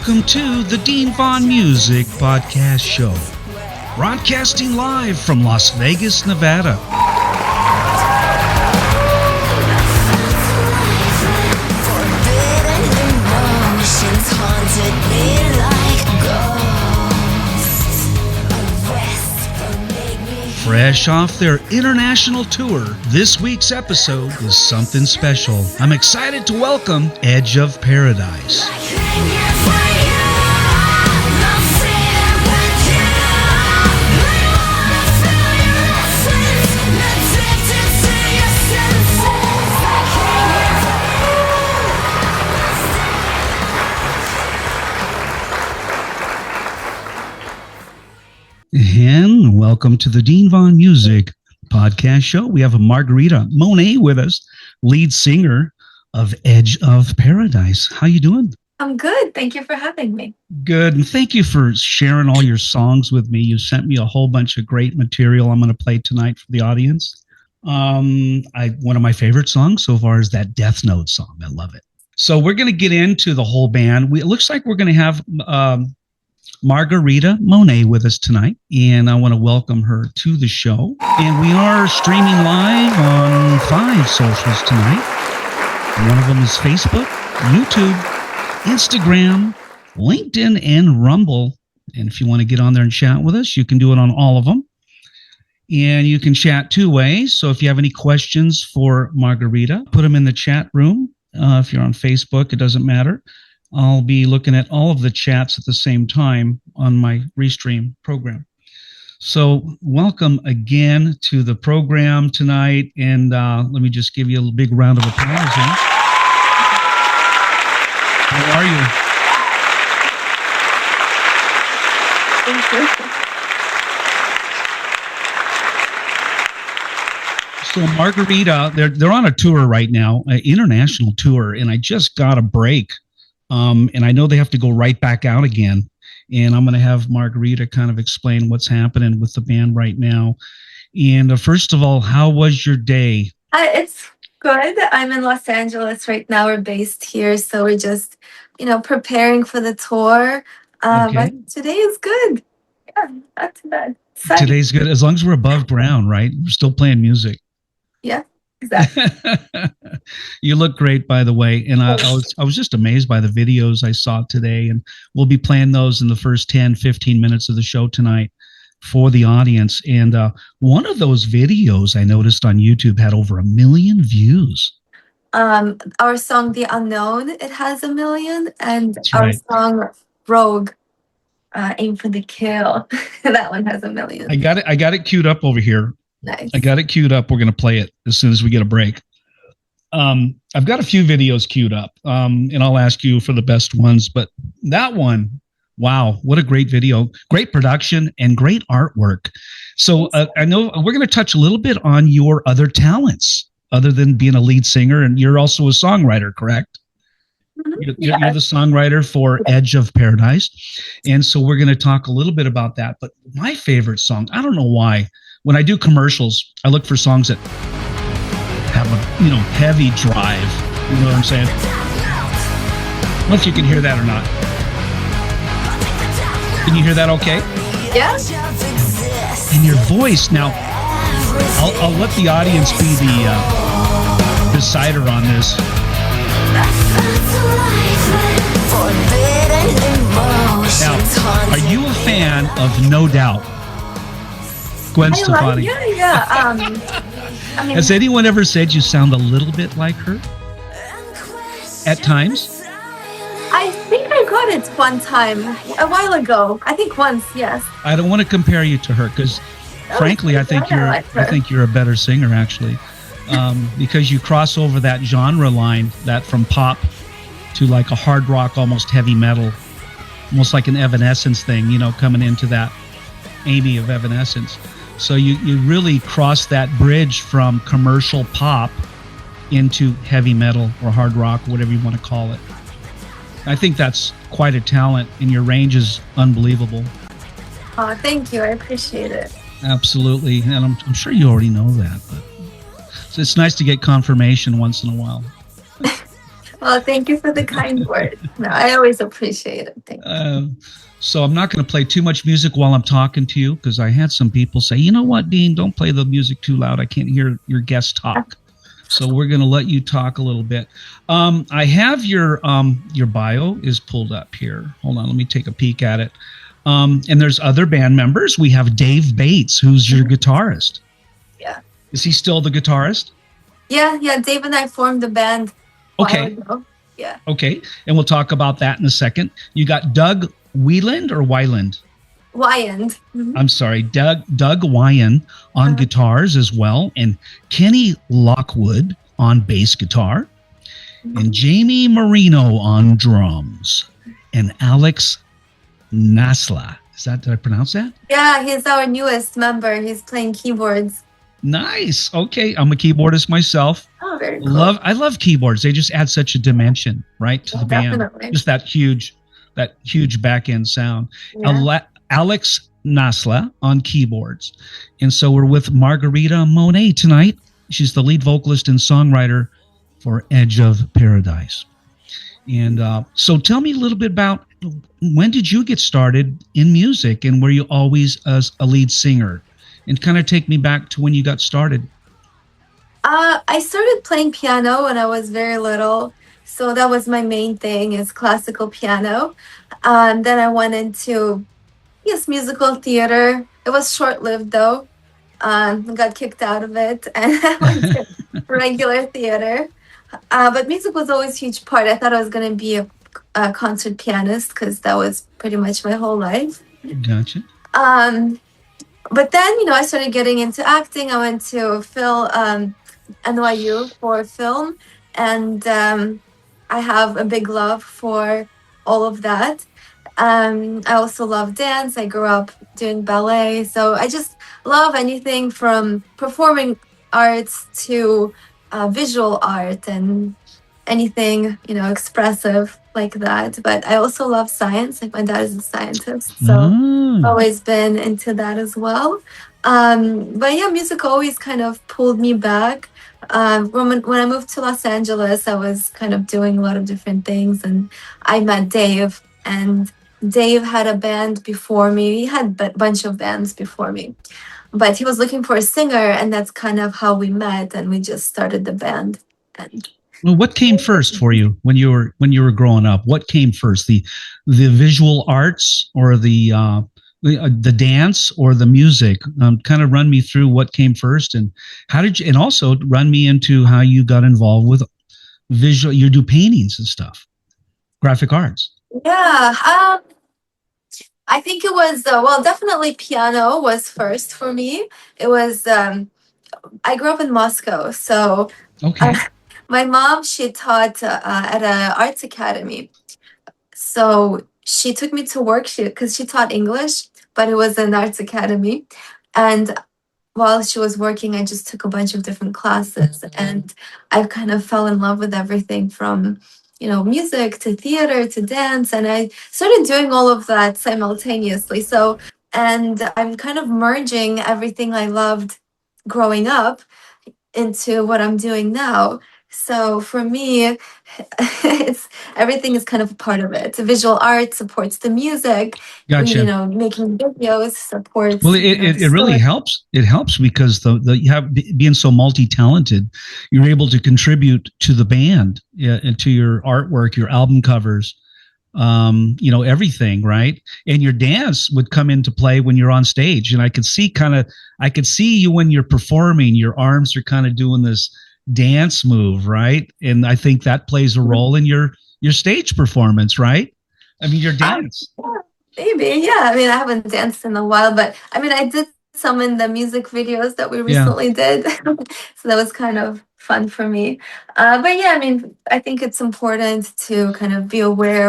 Welcome to the Dean Vaughn Music Podcast Show, broadcasting live from Las Vegas, Nevada. Fresh off their international tour, this week's episode is something special. I'm excited to welcome Edge of Paradise. And welcome to the Dean Vaughn Music Podcast Show. We have a Margarita Monet with us, lead singer of Edge of Paradise. How you doing? I'm good. Thank you for having me. Good. And thank you for sharing all your songs with me. You sent me a whole bunch of great material I'm going to play tonight for the audience. One of my favorite songs so far is that Death Note song. I love it. So we're going to get into the whole band. It looks like we're going to have Margarita Monet with us tonight, and I want to welcome her to the show. And we are streaming live on 5 socials tonight. One of them is Facebook, YouTube, Instagram, LinkedIn, and Rumble. And if you want to get on there and chat with us, you can do it on all of them. And you can chat 2 ways. So if you have any questions for Margarita, put them in the chat room. If you're on Facebook, it doesn't matter. I'll be looking at all of the chats at the same time on my Restream program. So welcome again to the program tonight. And let me just give you a big round of applause. How are you? So Margarita, they're on a tour right now, an international tour, and I just got a break. And I know they have to go right back out again. And I'm going to have Margarita kind of explain what's happening with the band right now. And first of all, how was your day? It's good. I'm in Los Angeles right now. We're based here. So we're just, preparing for the tour. Okay. But today is good. Yeah, not too bad. Exciting. Today's good. As long as we're above ground, right? We're still playing music. Yeah. Exactly. You look great, by the way, and I was just amazed by the videos I saw today, and we'll be playing those in the first 10-15 minutes of the show tonight for the audience. And one of those videos I noticed on YouTube had over 1 million views. Our song "The Unknown" it has 1 million, and That's our right. song "Rogue," "Aim for the Kill," that one has 1 million. I got it queued up over here. Nice. I got it queued up. We're going to play it as soon as we get a break. I've got a few videos queued up, and I'll ask you for the best ones. But that one, wow, what a great video. Great production and great artwork. So I know we're going to touch a little bit on your other talents other than being a lead singer. And you're also a songwriter, correct? Mm-hmm. You're the songwriter for Edge of Paradise. And so we're going to talk a little bit about that. But my favorite song, I don't know why, when I do commercials, I look for songs that have a heavy drive. You know what I'm saying? I don't know if you can hear that or not. Can you hear that okay? Yeah. And your voice. Now, I'll let the audience be the decider on this. Now, are you a fan of No Doubt? Gwen Stefani. Has anyone ever said you sound a little bit like her? At times? I think I got it one time, a while ago. I think once, yes. I don't want to compare you to her because, frankly, I think you're a better singer, actually, because you cross over that genre line, that from pop to like a hard rock, almost heavy metal, almost like an Evanescence thing, coming into that Amy of Evanescence. So you really cross that bridge from commercial pop into heavy metal or hard rock, whatever you want to call it. I think that's quite a talent, and your range is unbelievable. Oh, thank you. I appreciate it. Absolutely. And I'm sure you already know that, but it's nice to get confirmation once in a while. Well, thank you for the kind words. No, I always appreciate it. Thank you. So I'm not going to play too much music while I'm talking to you, because I had some people say, you know what, Dean, don't play the music too loud. I can't hear your guest talk. So we're going to let you talk a little bit. I have your bio is pulled up here. Hold on, let me take a peek at it. And there's other band members. We have Dave Bates, who's your guitarist. Yeah. Is he still the guitarist? Yeah. Dave and I formed the band a while ago. Yeah. Okay, and we'll talk about that in a second. You got Doug Wieland or Wyland? Wyand. Mm-hmm. I'm sorry, Doug Wyan on guitars as well, and Kenny Lockwood on bass guitar, and Jamie Marino on drums, and Alex Nasla. Did I pronounce that? Yeah, he's our newest member. He's playing keyboards. Nice. Okay, I'm a keyboardist myself. Oh, very cool. I love keyboards. They just add such a dimension, right, to the band. Definitely. Just that huge back end sound. Yeah. Alex Nasla on keyboards. And so we're with Margarita Monet tonight. She's the lead vocalist and songwriter for Edge of Paradise. And so tell me a little bit about, when did you get started in music, and were you always a lead singer? And kind of take me back to when you got started. I started playing piano when I was very little. So that was my main thing, is classical piano. Then I went into musical theater. It was short-lived though. I got kicked out of it and I went to regular theater. But music was always a huge part. I thought I was going to be a concert pianist because that was pretty much my whole life. Gotcha. But then, I started getting into acting. I went to NYU for film, and I have a big love for all of that. I also love dance. I grew up doing ballet. So I just love anything from performing arts to visual art and anything, expressive like that. But I also love science. Like, my dad is a scientist, so I've always been into that as well. But yeah, music always kind of pulled me back. When I moved to Los Angeles, I was kind of doing a lot of different things, and I met Dave, and Dave had a band before me. He had a bunch of bands before me, but he was looking for a singer, and that's kind of how we met, and we just started the band. And well, what came first for you when you were growing up? What came first, the visual arts or the dance or the music? Kind of run me through what came first, and how did you? And also run me into how you got involved with visual. You do paintings and stuff, graphic arts. Yeah, I think it was definitely piano was first for me. It was I grew up in Moscow, so okay. My mom, she taught at an arts academy. So she took me to work because she taught English, but it was an arts academy. And while she was working, I just took a bunch of different classes, and I kind of fell in love with everything from, music to theater to dance. And I started doing all of that simultaneously. So, and I'm kind of merging everything I loved growing up into what I'm doing now. So for me, everything is kind of a part of it. The visual art supports the music. Gotcha. Making videos supports. Well, it really helps. It helps because you have being so multi-talented, you're able to contribute to the band and to your artwork, your album covers, everything, right? And your dance would come into play when you're on stage. And I could see you when you're performing. Your arms are kind of doing this dance move, right? And I think that plays a role in your stage performance, right? I mean, your dance. Maybe, yeah. I mean, I haven't danced in a while, but I mean, I did some in the music videos that we recently did. So that was kind of fun for me. But yeah, I mean, I think it's important to kind of be aware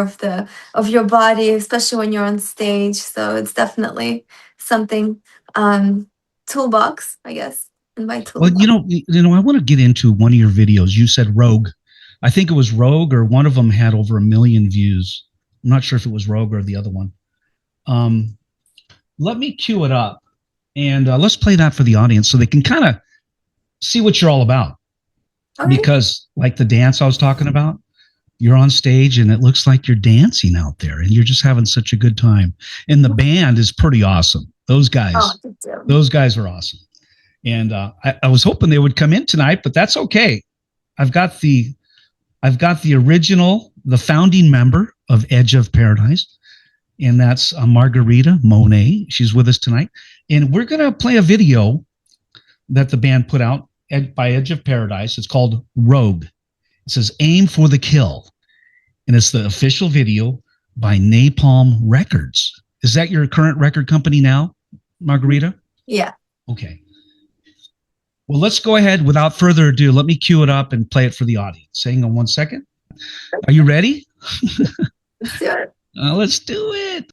of your body, especially when you're on stage. So it's definitely something, toolbox, I guess. Well, I want to get into one of your videos. You said Rogue. I think it was Rogue, or one of them had over 1 million views. I'm not sure if it was Rogue or the other one. Let me cue it up, and let's play that for the audience so they can kind of see what you're all about. Okay. Because like the dance I was talking about, you're on stage and it looks like you're dancing out there and you're just having such a good time. And the band is pretty awesome. Those guys are awesome. And I was hoping they would come in tonight, but that's okay. I've got the original, the founding member of Edge of Paradise, and that's Margarita Monet. She's with us tonight. And we're going to play a video that the band put out by Edge of Paradise. It's called Rogue. It says Aim for the Kill. And it's the official video by Napalm Records. Is that your current record company now, Margarita? Yeah. Okay. Well, let's go ahead. Without further ado, let me cue it up and play it for the audience. Hang on 1 second. Are you ready? Let's do it. Let's do it.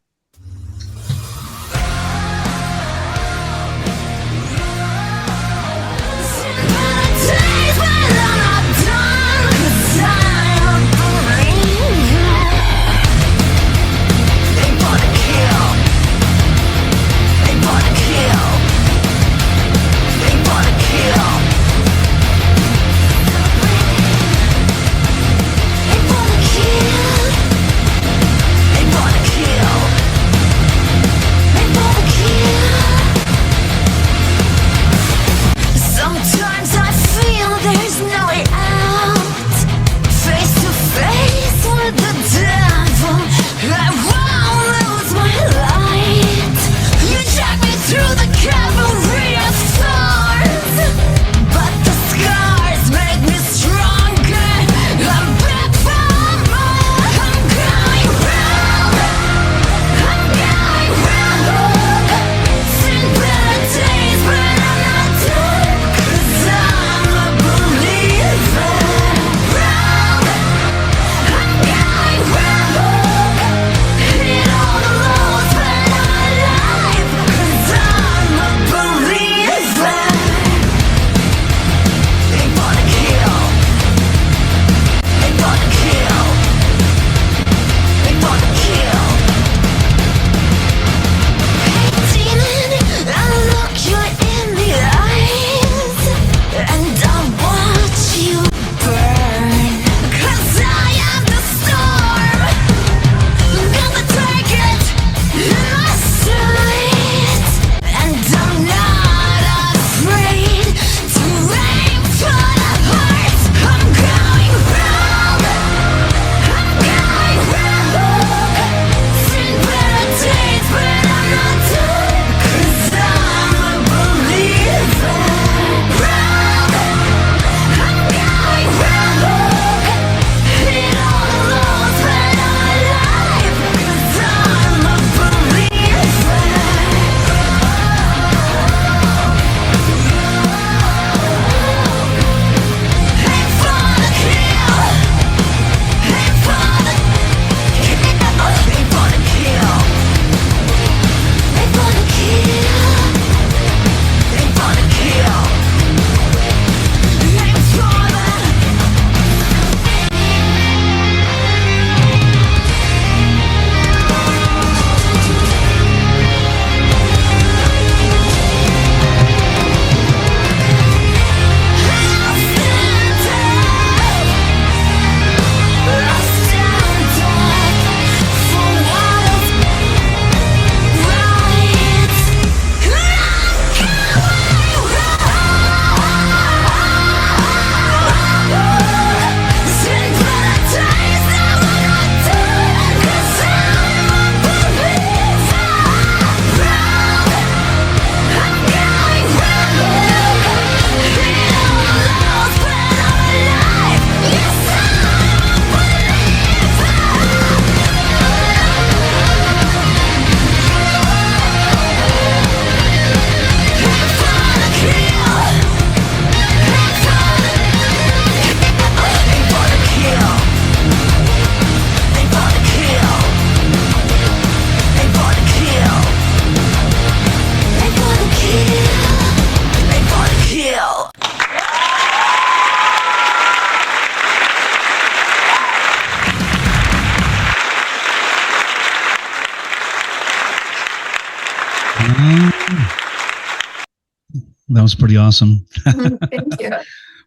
That was pretty awesome. Thank you.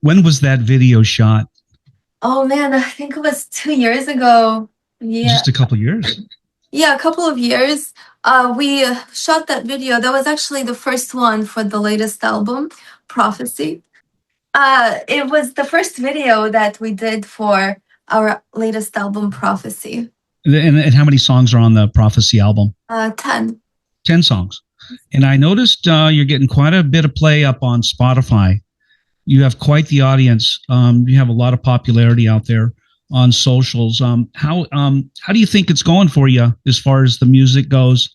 When was that video shot? Oh man, I think it was 2 years ago. Yeah. Just a couple years. Yeah, a couple of years. We shot that video. That was actually the first one for the latest album, Prophecy. It was the first video that we did for our latest album, Prophecy. And how many songs are on the Prophecy album? 10. 10 songs. And I noticed you're getting quite a bit of play up on Spotify. You have quite the audience. You have a lot of popularity out there on socials. How do you think it's going for you as far as the music goes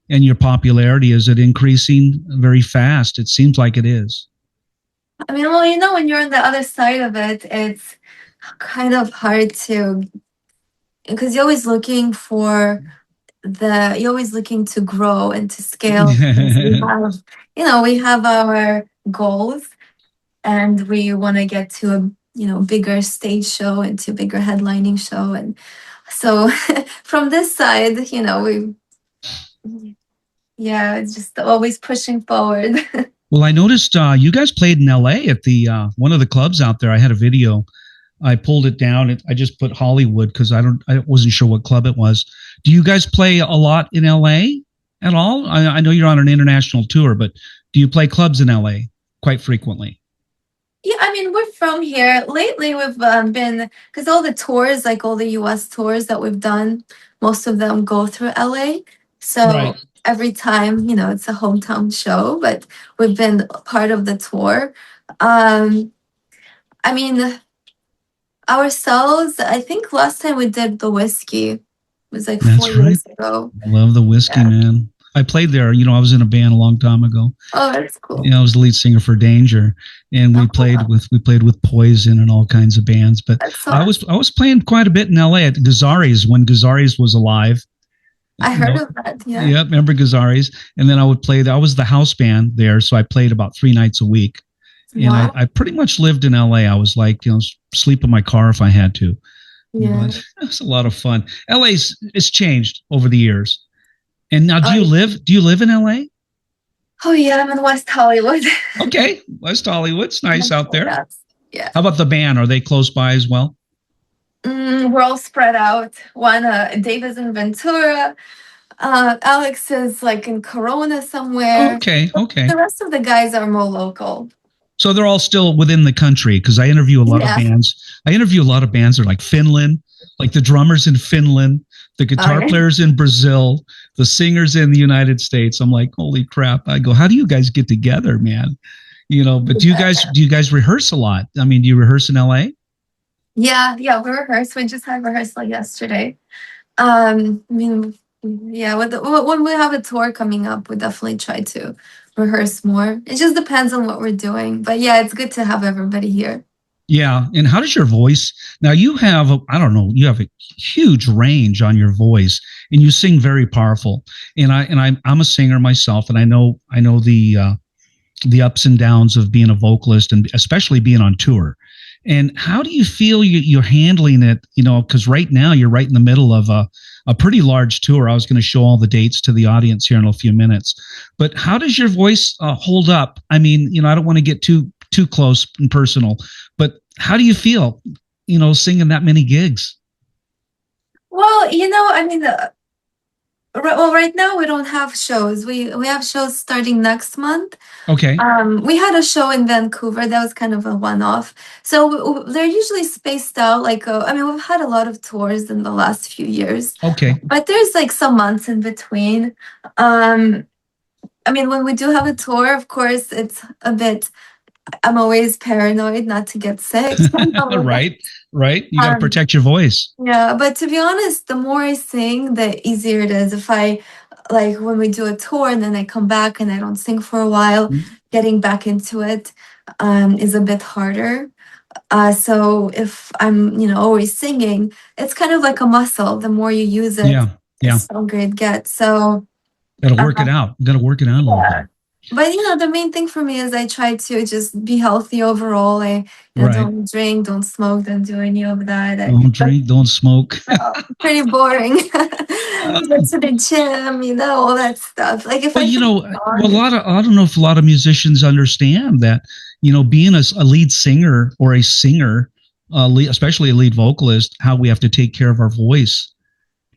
and your popularity? Is it increasing very fast? It seems like it is. I mean, well, when you're on the other side of it, it's kind of hard to, because you're always looking to grow and to scale. We have our goals, and we want to get to a bigger stage show and to a bigger headlining show. And so from this side, it's just always pushing forward. Well, I noticed you guys played in LA at the one of the clubs out there. I had a video. I pulled it down. I just put Hollywood because I wasn't sure what club it was. Do you guys play a lot in LA at all? I know you're on an international tour, but do you play clubs in LA quite frequently? Yeah, I mean, we're from here. Lately, we've been, because all the tours, like all the US tours that we've done, most of them go through LA. So Right. Every time, it's a hometown show, but we've been part of the tour. I mean, ourselves, I think last time we did the Whiskey, it was like That's 4 years ago. I love the Whiskey, Yeah. man. I played there. I was in a band a long time ago. Oh, that's cool. I was the lead singer for Danger, and we Oh, played wow. with Poison and all kinds of bands. But That's so I was playing quite a bit in LA at Gazzari's when Gazzari's was alive. I heard of that. Yeah. Yeah, remember Gazzari's? And then I would play. I was the house band there, so I played about 3 nights a week. And Wow. I pretty much lived in LA. I was like, sleep in my car if I had to. Yeah. But it was a lot of fun. It's changed over the years. And now, do you live in LA? Oh yeah, I'm in West Hollywood. Okay, West Hollywood's nice out there. Yes. Yeah. How about the band? Are they close by as well? We're all spread out. Dave is in Ventura. Alex is like in Corona somewhere. Okay. The rest of the guys are more local. So they're all still within the country because I interview a lot of bands. That are like Finland, like the drummers in Finland, the guitar players in Brazil, the singers in the United States. I'm like, holy crap. I go, how do you guys get together, man? But do you guys rehearse a lot? I mean, do you rehearse in LA? Yeah, we rehearse. We just had rehearsal yesterday. I mean, yeah, when we have a tour coming up, we definitely try to rehearse more. It just depends on what we're doing. But yeah, it's good to have everybody here. Yeah. And how does your voice now? You have you have a huge range on your voice, and you sing very powerful. And I'm a singer myself, and I know the ups and downs of being a vocalist, and especially being on tour. And how do you feel you're handling it? Because right now you're right in the middle of a pretty large tour. I was going to show all the dates to the audience here in a few minutes. But how does your voice hold up? I mean, I don't want to get too close and personal, but how do you feel, singing that many gigs? Well, I mean, right now we don't have shows. We have shows starting next month. Okay. We had a show in Vancouver that was kind of a one-off. So they're usually spaced out. Like, we've had a lot of tours in the last few years. Okay. But there's like some months in between. When we do have a tour, of course, it's a bit. I'm always paranoid not to get sick. Right. You got to protect your voice. Yeah, but to be honest, the more I sing, the easier it is. If I, like, when we do a tour and then I come back and I don't sing for a while, getting back into it is a bit harder. So if I'm, always singing, it's kind of like a muscle. The more you use it, the stronger it gets. So gotta work it out. You gotta work it out a little bit. But the main thing for me is I try to just be healthy overall. I don't drink, don't smoke, don't do any of that. Don't drink, don't smoke. Pretty boring. Go to the gym, all that stuff. Like if I don't know if a lot of musicians understand that, being a lead singer or a singer especially a lead vocalist, how we have to take care of our voice.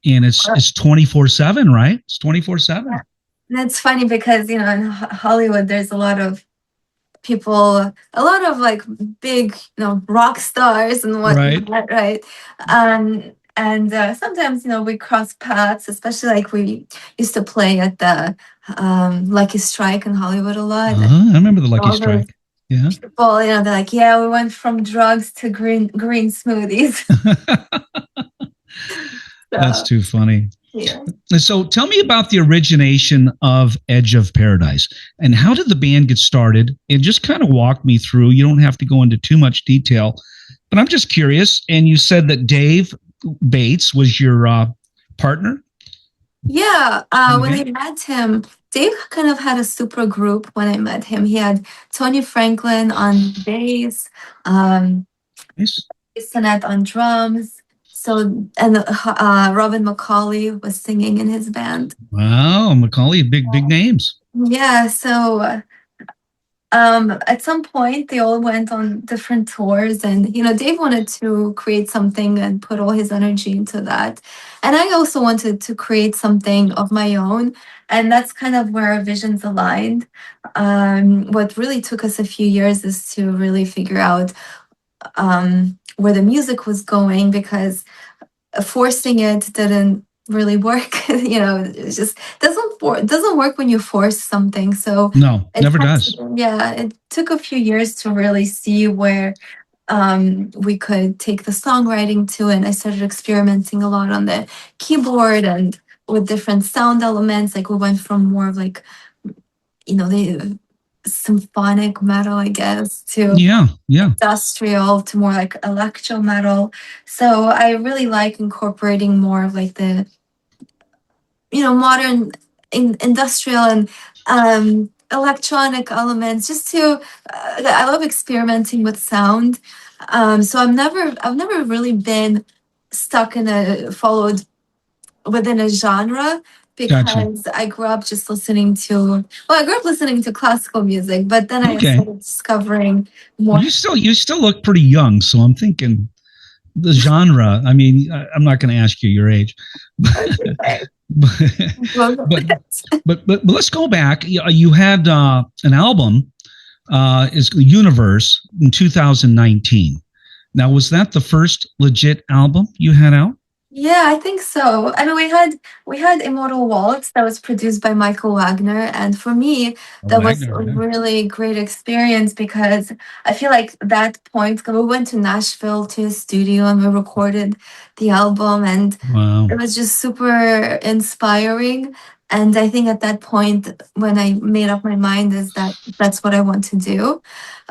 And it's 24/7, right? It's 24/7. And it's funny because, in Hollywood, there's a lot of people, a lot of like big, rock stars and Right. whatnot, right? And sometimes, we cross paths, especially like we used to play at the Lucky Strike in Hollywood a lot. I remember the Lucky All those Strike. Yeah. people, they're like, yeah, we went from drugs to green smoothies. That's So, too funny. yeah. So tell me about the origination of Edge of Paradise and how did the band get started? And just kind of walk me through. You don't have to go into too much detail, but I'm just curious. And you said that Dave Bates was your partner? Yeah, when I met him, Dave kind of had a super group when I met him. He had Tony Franklin on bass, Nice. Sonette on drums. So, and Robin McCauley was singing in his band. Wow, Macaulay, big names. Yeah, so at some point they all went on different tours, and Dave wanted to create something and put all his energy into that, and I also wanted to create something of my own, and that's kind of where our visions aligned. What really took us a few years is to really figure out where the music was going, because forcing it didn't really work. It just doesn't work when you force something. So No, never does. it took a few years to really see where we could take the songwriting to, and I started experimenting a lot on the keyboard and with different sound elements. Like we went from more of like the symphonic metal, I guess, to Yeah. industrial, to more like electro metal. So I really like incorporating more of like the modern industrial and electronic elements, just to I love experimenting with sound. So I've never really been stuck in a followed within a genre, Gotcha. because I grew up just listening to, I grew up listening to classical music, but then I Okay. started discovering more. Well, you still look pretty young, so I'm thinking the genre. I mean, I'm not going to ask you your age, but let's go back. You had an album, is Universe in 2019. Now, was that the first legit album you had out? Yeah, I think so. I mean, we had Immortal Waltz that was produced by Michael Wagner, and for me, that was a Wagner. Yeah. really great experience, because I feel like that point, we went to Nashville to a studio and we recorded the album, and Wow. it was just super inspiring. And I think at that point, when I made up my mind, is that that's what I want to do.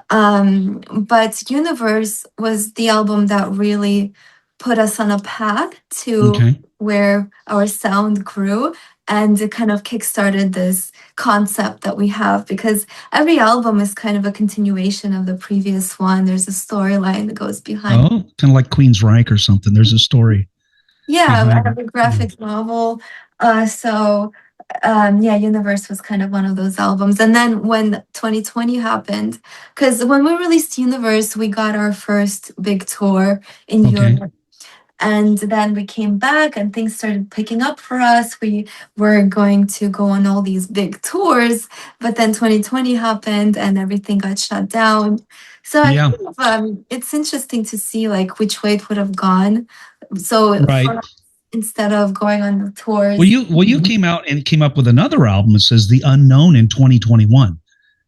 But Universe was the album that really put us on a path to Okay. where our sound grew, and it kind of kickstarted this concept that we have, because every album is kind of a continuation of the previous one. There's a storyline that goes behind. Oh, kind of like Queen's Reich or something. There's a story. Yeah, I have Behind a graphic novel. Yeah, Universe was kind of one of those albums. And then when 2020 happened, because when we released Universe, we got our first big tour in Europe. And then we came back and things started picking up for us. We were going to go on all these big tours, but then 2020 happened and everything got shut down. So it's interesting to see like which way it would have gone. So right. Instead of going on the tours. Well, you came out and came up with another album that says The Unknown in 2021.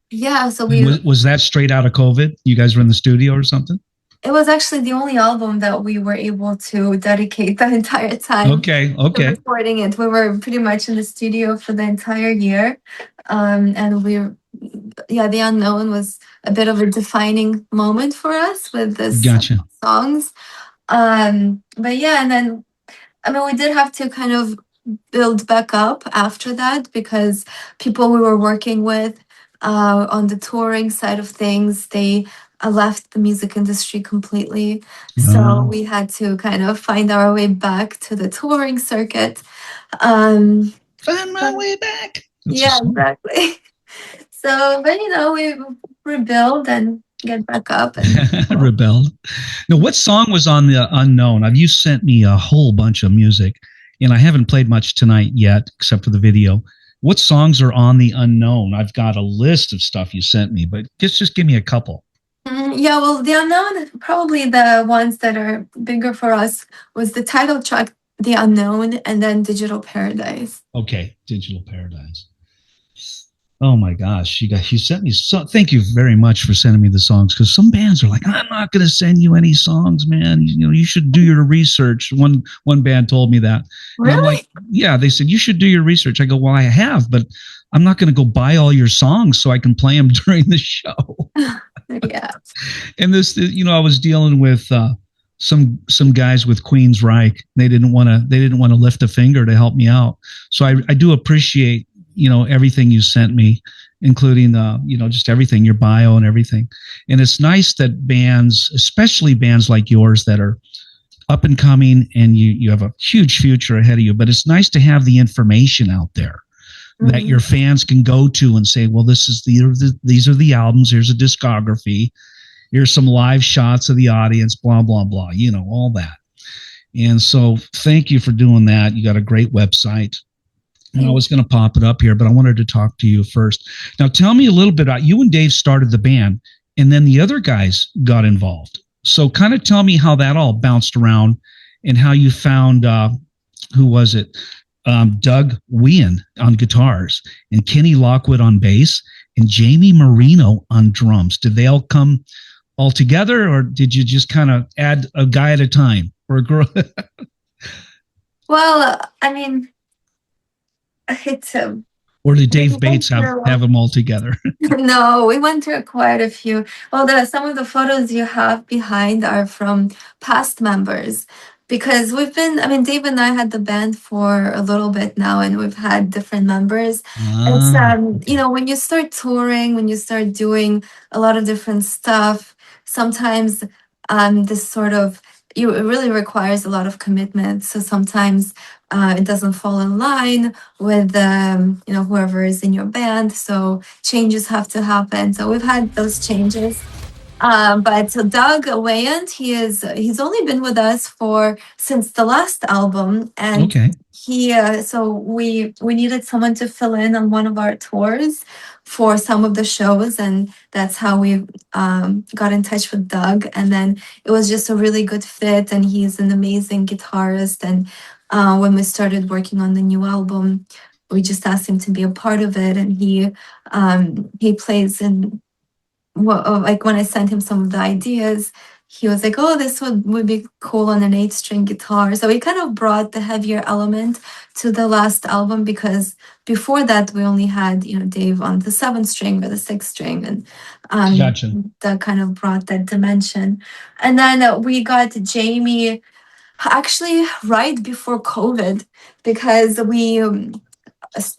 Yeah, so was that straight out of COVID? You guys were in the studio or something? It was actually the only album that we were able to dedicate the entire time. Okay. To recording it. We were pretty much in the studio for the entire year, and The Unknown was a bit of a defining moment for us with this songs. But yeah, and then I mean, we did have to kind of build back up after that, because people we were working with on the touring side of things, they left the music industry completely. So we had to kind of find our way back to the touring circuit. Find my way back. Exactly. So, but we rebuild, and get back up and Rebelled. Now, what song was on the Unknown? You sent me a whole bunch of music, and I haven't played much tonight yet, except for the video. What songs are on the Unknown? I've got a list of stuff you sent me, but just give me a couple. Yeah, well, the Unknown, probably the ones that are bigger for us was the title track, The Unknown, and then Digital Paradise. Okay, Digital Paradise. Oh my gosh, you sent me so. Thank you very much for sending me the songs, because some bands are like, I'm not going to send you any songs, man. You should do your research. One band told me that. Really? And I'm like, yeah. They said you should do your research. I go, well, I have, but I'm not going to go buy all your songs so I can play them during the show. Yeah. And this, I was dealing with some guys with Queensryche. They didn't want to lift a finger to help me out. So I do appreciate everything you sent me, including just everything, your bio and everything. And it's nice that bands, especially bands like yours that are up and coming, and you have a huge future ahead of you, but it's nice to have the information out there that your fans can go to and say, well, these are the albums, here's a discography, here's some live shots of the audience, blah, blah, blah, all that. And so thank you for doing that. You got a great website. And I was going to pop it up here, but I wanted to talk to you first. Now, tell me a little bit about you and Dave started the band, and then the other guys got involved. So kind of tell me how that all bounced around and how you found, who was it? Doug Wien on guitars and Kenny Lockwood on bass and Jamie Marino on drums. Did they all come all together, or did you just kind of add a guy at a time or a girl? Well, I mean, it's or did Dave Bates have them all together? No, we went through quite a few. Well, some of the photos you have behind are from past members, because Dave and I had the band for a little bit now, and we've had different members. It's when you start touring, when you start doing a lot of different stuff, sometimes it really requires a lot of commitment. So sometimes it doesn't fall in line with whoever is in your band. So changes have to happen. So we've had those changes. But Doug Wayand, he's only been with us since the last album, and okay. we needed someone to fill in on one of our tours for some of the shows, and that's how we got in touch with Doug. And then it was just a really good fit, and he's an amazing guitarist. And when we started working on the new album, we just asked him to be a part of it, and he plays in. Well, like when I sent him some of the ideas, he was like, oh, this would be cool on an 8-string guitar. So we kind of brought the heavier element to the last album, because before that we only had Dave on the 7-string or the 6-string, and Gotcha. That kind of brought that dimension. And then we got Jamie actually right before COVID, because we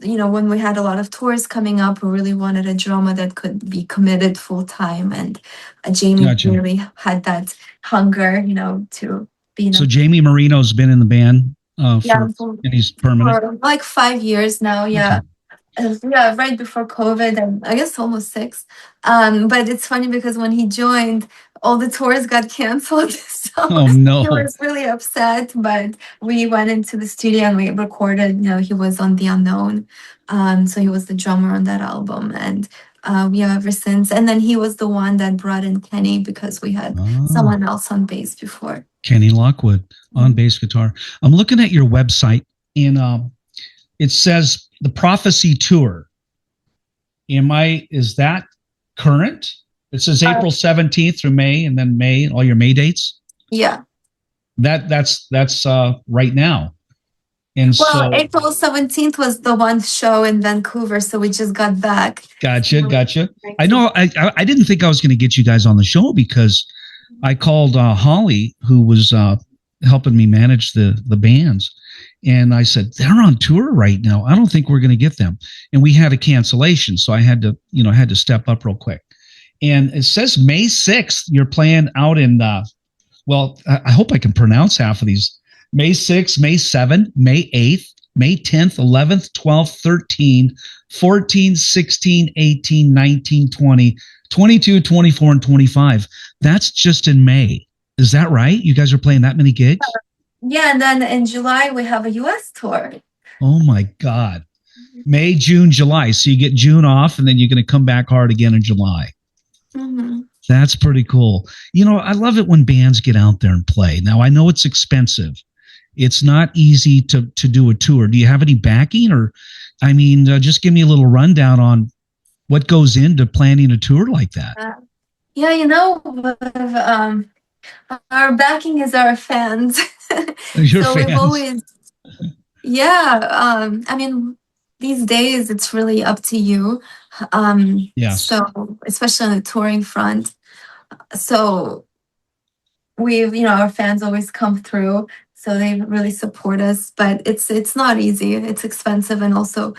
when we had a lot of tours coming up, we really wanted a drummer that could be committed full time, and Jamie really had that hunger, to be. So Jamie Marino's been in the band, and he's permanent for like 5 years now. Yeah. Okay. Yeah, right before COVID, and I guess almost 6. But it's funny because when he joined, all the tours got canceled. So he was really upset. But we went into the studio and we recorded. He was on The Unknown, so he was the drummer on that album, and ever since. And then he was the one that brought in Kenny, because we had someone else on bass before. Kenny Lockwood on bass guitar. I'm looking at your website, and it says the Prophecy Tour. Is that current? It says April 17th through May, and then May, all your May dates? Yeah. That's right now. And so April 17th was the one show in Vancouver, so we just got back. Gotcha. I know I didn't think I was going to get you guys on the show, because I called Holly, who was helping me manage the bands. And I said, they're on tour right now. I don't think we're going to get them. And we had a cancellation. So I had to step up real quick. And it says May 6th, you're playing out in, I hope I can pronounce half of these. May 6th, May 7th, May 8th, May 10th, 11th, 12th, 13th, 14, 16, 18, 19, 20, 22, 24, and 25. That's just in May. Is that right? You guys are playing that many gigs? Yeah, and then in July we have a US tour. Oh my God. May, June, July. So you get June off and then you're going to come back hard again in July. Mm-hmm. That's pretty cool. You know, I love it when bands get out there and play. Now, I know it's expensive. It's not easy to do a tour. Do you have any backing, or, I mean, just give me a little rundown on what goes into planning a tour like that. Yeah, you know, our backing is our fans. Your so fans. We've always, yeah. I mean, these days it's really up to you. Yes. So especially on the touring front. So we've, you know, our fans always come through, so they really support us. But it's not easy. It's expensive, and also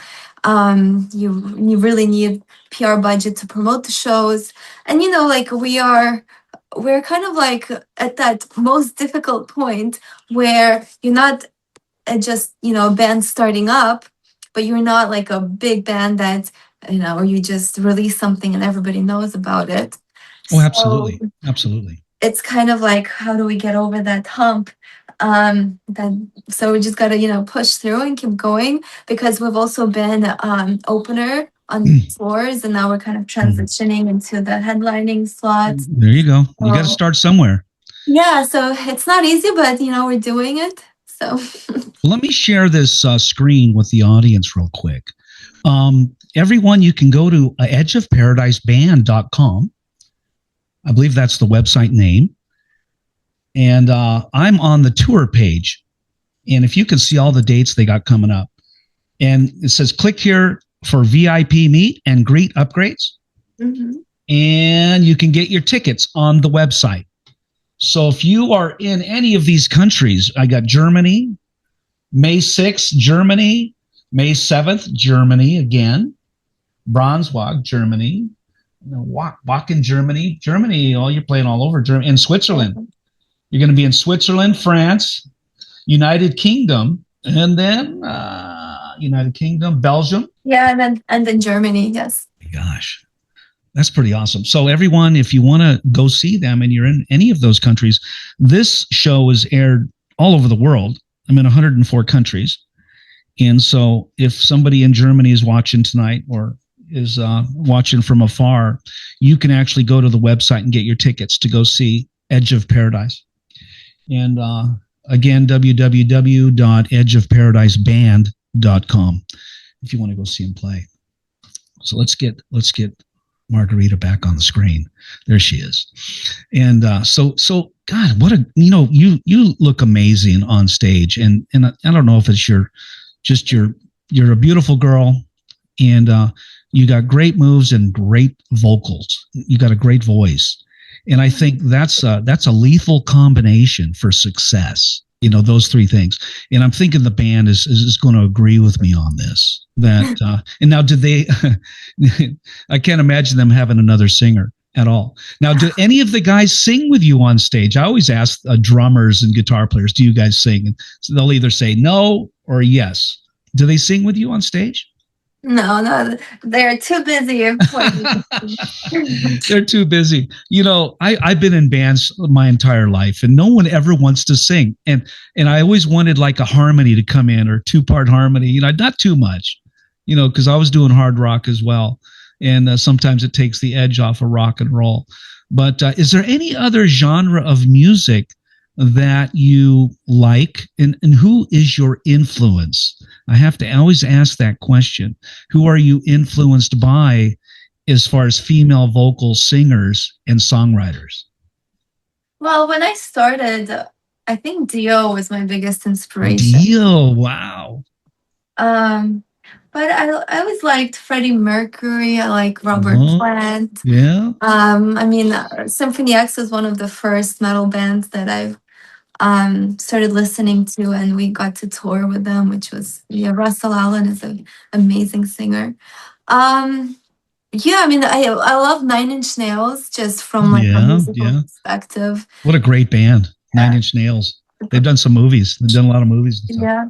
you really need PR budget to promote the shows. And you know, like we're kind of like at that most difficult point where you're not just, you know, a band starting up, but you're not like a big band that, you know, or you just release something and everybody knows about it. Oh, absolutely. So, absolutely. It's kind of like, how do we get over that hump? So we just got to, you know, push through and keep going, because we've also been opener on tours, and now we're kind of transitioning into the headlining slots. There you go. You got to start somewhere. Yeah, so it's not easy, but you know, we're doing it. So let me share this screen with the audience real quick. Everyone, you can go to edgeofparadiceband.com. I believe that's the website name. And I'm on the tour page. And if you can see all the dates they got coming up. And it says, click here for VIP meet and greet upgrades. Mm-hmm. And you can get your tickets on the website. So if you are in any of these countries, I got Germany, May 6th, Germany, May 7th, Germany again, Braunschweig, Germany, Wacken, Germany, oh, you're playing all over Germany, and Switzerland. You're going to be in Switzerland, France, United Kingdom, and then United Kingdom, Belgium. Yeah, and then Germany, yes. Gosh. That's pretty awesome. So everyone, if you want to go see them and you're in any of those countries, this show is aired all over the world. I'm in 104 countries. And so if somebody in Germany is watching tonight or is watching from afar, you can actually go to the website and get your tickets to go see Edge of Paradise. And again, www.edgeofparadiceband.com if you want to go see them play. So let's get Margarita back on the screen. There she is. And so God, what a, you know, you look amazing on stage. And I don't know if it's you're a beautiful girl, and you got great moves and great vocals. You got a great voice. And I think that's a lethal combination for success. You know, those three things. And I'm thinking the band is going to agree with me on this. That and now, did they? I can't imagine them having another singer at all. Now, do any of the guys sing with you on stage? I always ask drummers and guitar players, "Do you guys sing?" And so they'll either say no or yes. Do they sing with you on stage? No, they're too busy. They're too busy. You know, I've been in bands my entire life, and no one ever wants to sing. And I always wanted like a harmony to come in, or 2-part harmony, you know, not too much, you know, because I was doing hard rock as well. And sometimes it takes the edge off of rock and roll. But is there any other genre of music that you like, and who is your influence? I always ask that question. Who are you influenced by as far as female vocal singers and songwriters? Well, when I started, I think Dio was my biggest inspiration. Dio, wow. But I always liked Freddie Mercury. I like Robert Plant. Yeah. I mean, Symphony X was one of the first metal bands that I've started listening to, and we got to tour with them, which was, Russell Allen is an amazing singer. Yeah, I mean, I love Nine Inch Nails just from like a musical perspective. What a great band, Nine Inch Nails. They've done some movies. They've done a lot of movies. And stuff.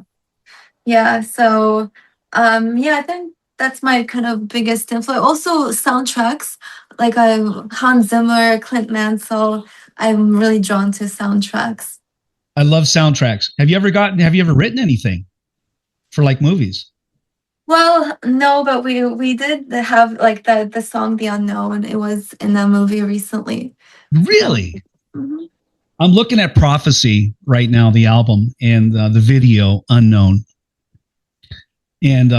Yeah. So, I think that's my kind of biggest influence. Also, soundtracks. like Hans Zimmer, Clint Mansell. I'm really drawn to soundtracks. I love soundtracks. Have you ever written anything for like movies? Well, no, but we did have like the song "The Unknown." It was in a movie recently. Really? Mm-hmm. I'm looking at Prophecy right now, the album, and the video Unknown. And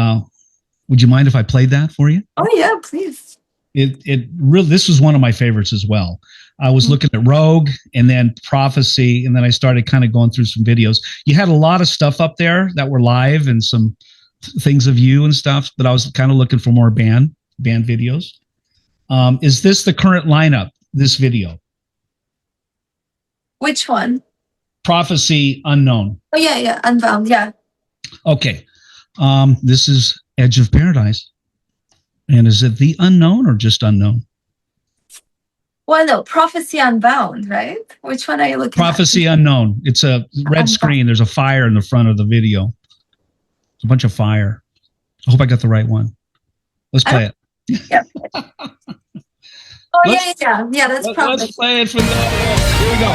would you mind if I played that for you? Oh yeah, please. It really, this was one of my favorites as well. I was looking at Rogue and then Prophecy, and then I started kind of going through some videos. You had a lot of stuff up there that were live and some things of you and stuff, but I was kind of looking for more band videos. Is this the current lineup, this video? Which one? Prophecy Unknown. Oh yeah, Unbound, yeah. Okay. This is Edge of Paradise. And is it the Unknown or just Unknown? Well, no, Prophecy Unbound, right? Which one are you looking Prophecy at? Unknown. It's a red Unbound. screen. There's a fire in the front of the video. It's a bunch of fire. I hope I got the right one. Let's play it. Yeah. Yeah, that's Prophecy. Let's play it from the Here we go.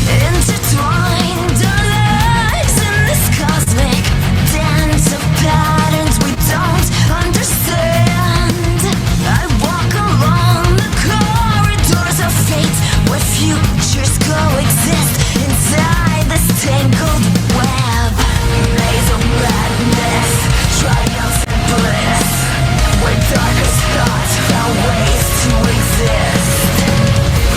Intertwined our lives in this cosmic dance of patterns we don't understand. I walk along the corridors of fate where futures coexist inside this tangled web. Maze of madness, triumphs and bliss, where darkest thoughts found ways to exist.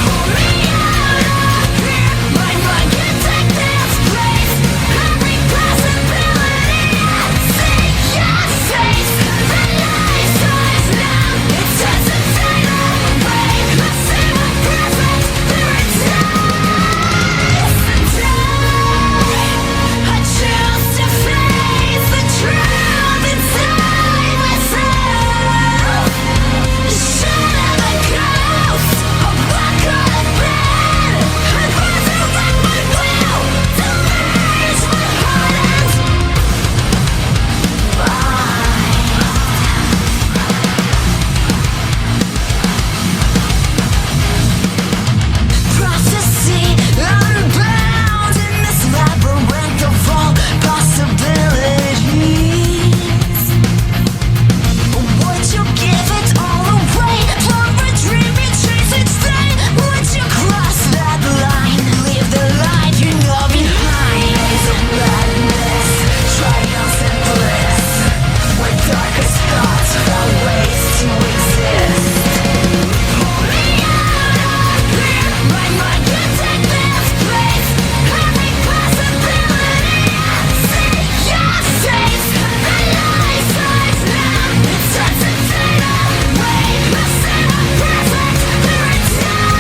Pull me out of here, my mind can't take this place. Every possibility I see your face. The light shines now, it doesn't fade away. I see my presence, there it dies. I choose to face the truth inside myself. Shut up the ghost of what could have been. I'd resurrect my will to merge my heart and mind. Prophecy unbound in this labyrinth of all possibilities. Would you give it all away for a dream you chase each day? Would you cross that line, leave the life you know behind? Maze of madness, triumphs and bliss, where darkest thoughts found ways to exist. Pull me out of here, my mind can't take this place. Every possibility I see your face. The light shines now, it doesn't fade away. I see my presence, there it dies.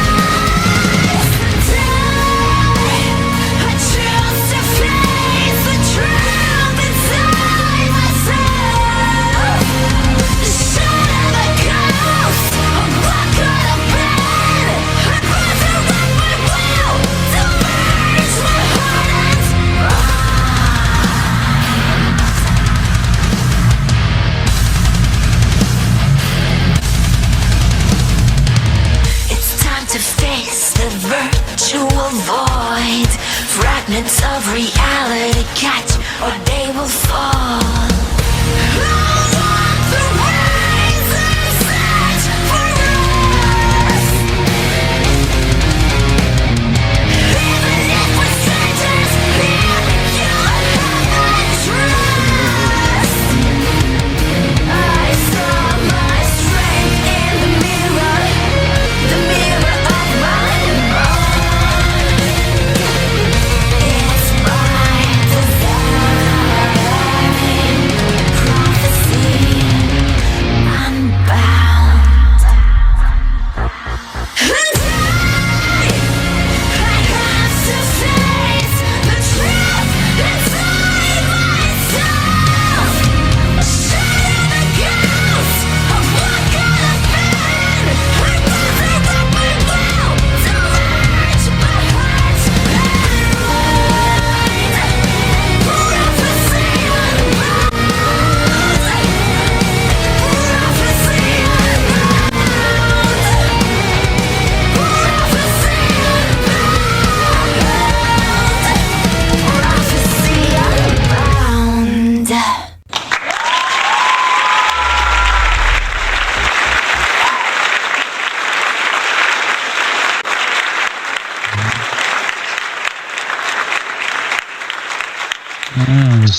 I choose to face the truth inside myself. Shut up the ghost of what could have been. I'd resurrect my will to merge my heart and It's time to face the virtual void. Fragments of reality catch or they will fall. I walk the ways and search for us. Even if we're strangers here, you have my trust. I saw my strength in the mirror of my mind. It's my desire.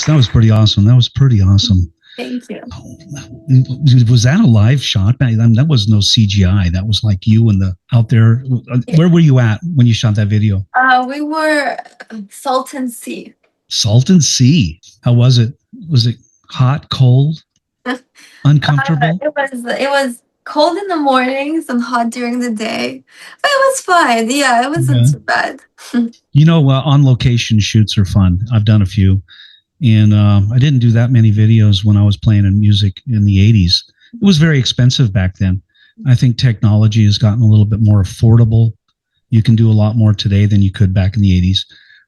was pretty awesome. That was pretty awesome. Thank you. Was that a live shot? I mean, that was no CGI. That was like you and the out there. Where were you at when you shot that video? We were Salton Sea. Salton Sea. How was it? Was it hot, cold, uncomfortable? It was cold in the mornings and hot during the day, but it was fine. Yeah, it wasn't too bad. You know, on location shoots are fun. I've done a few. And I didn't do that many videos when I was playing in music in the 80s. It was very expensive back then. I think technology has gotten a little bit more affordable. You can do a lot more today than you could back in the 80s.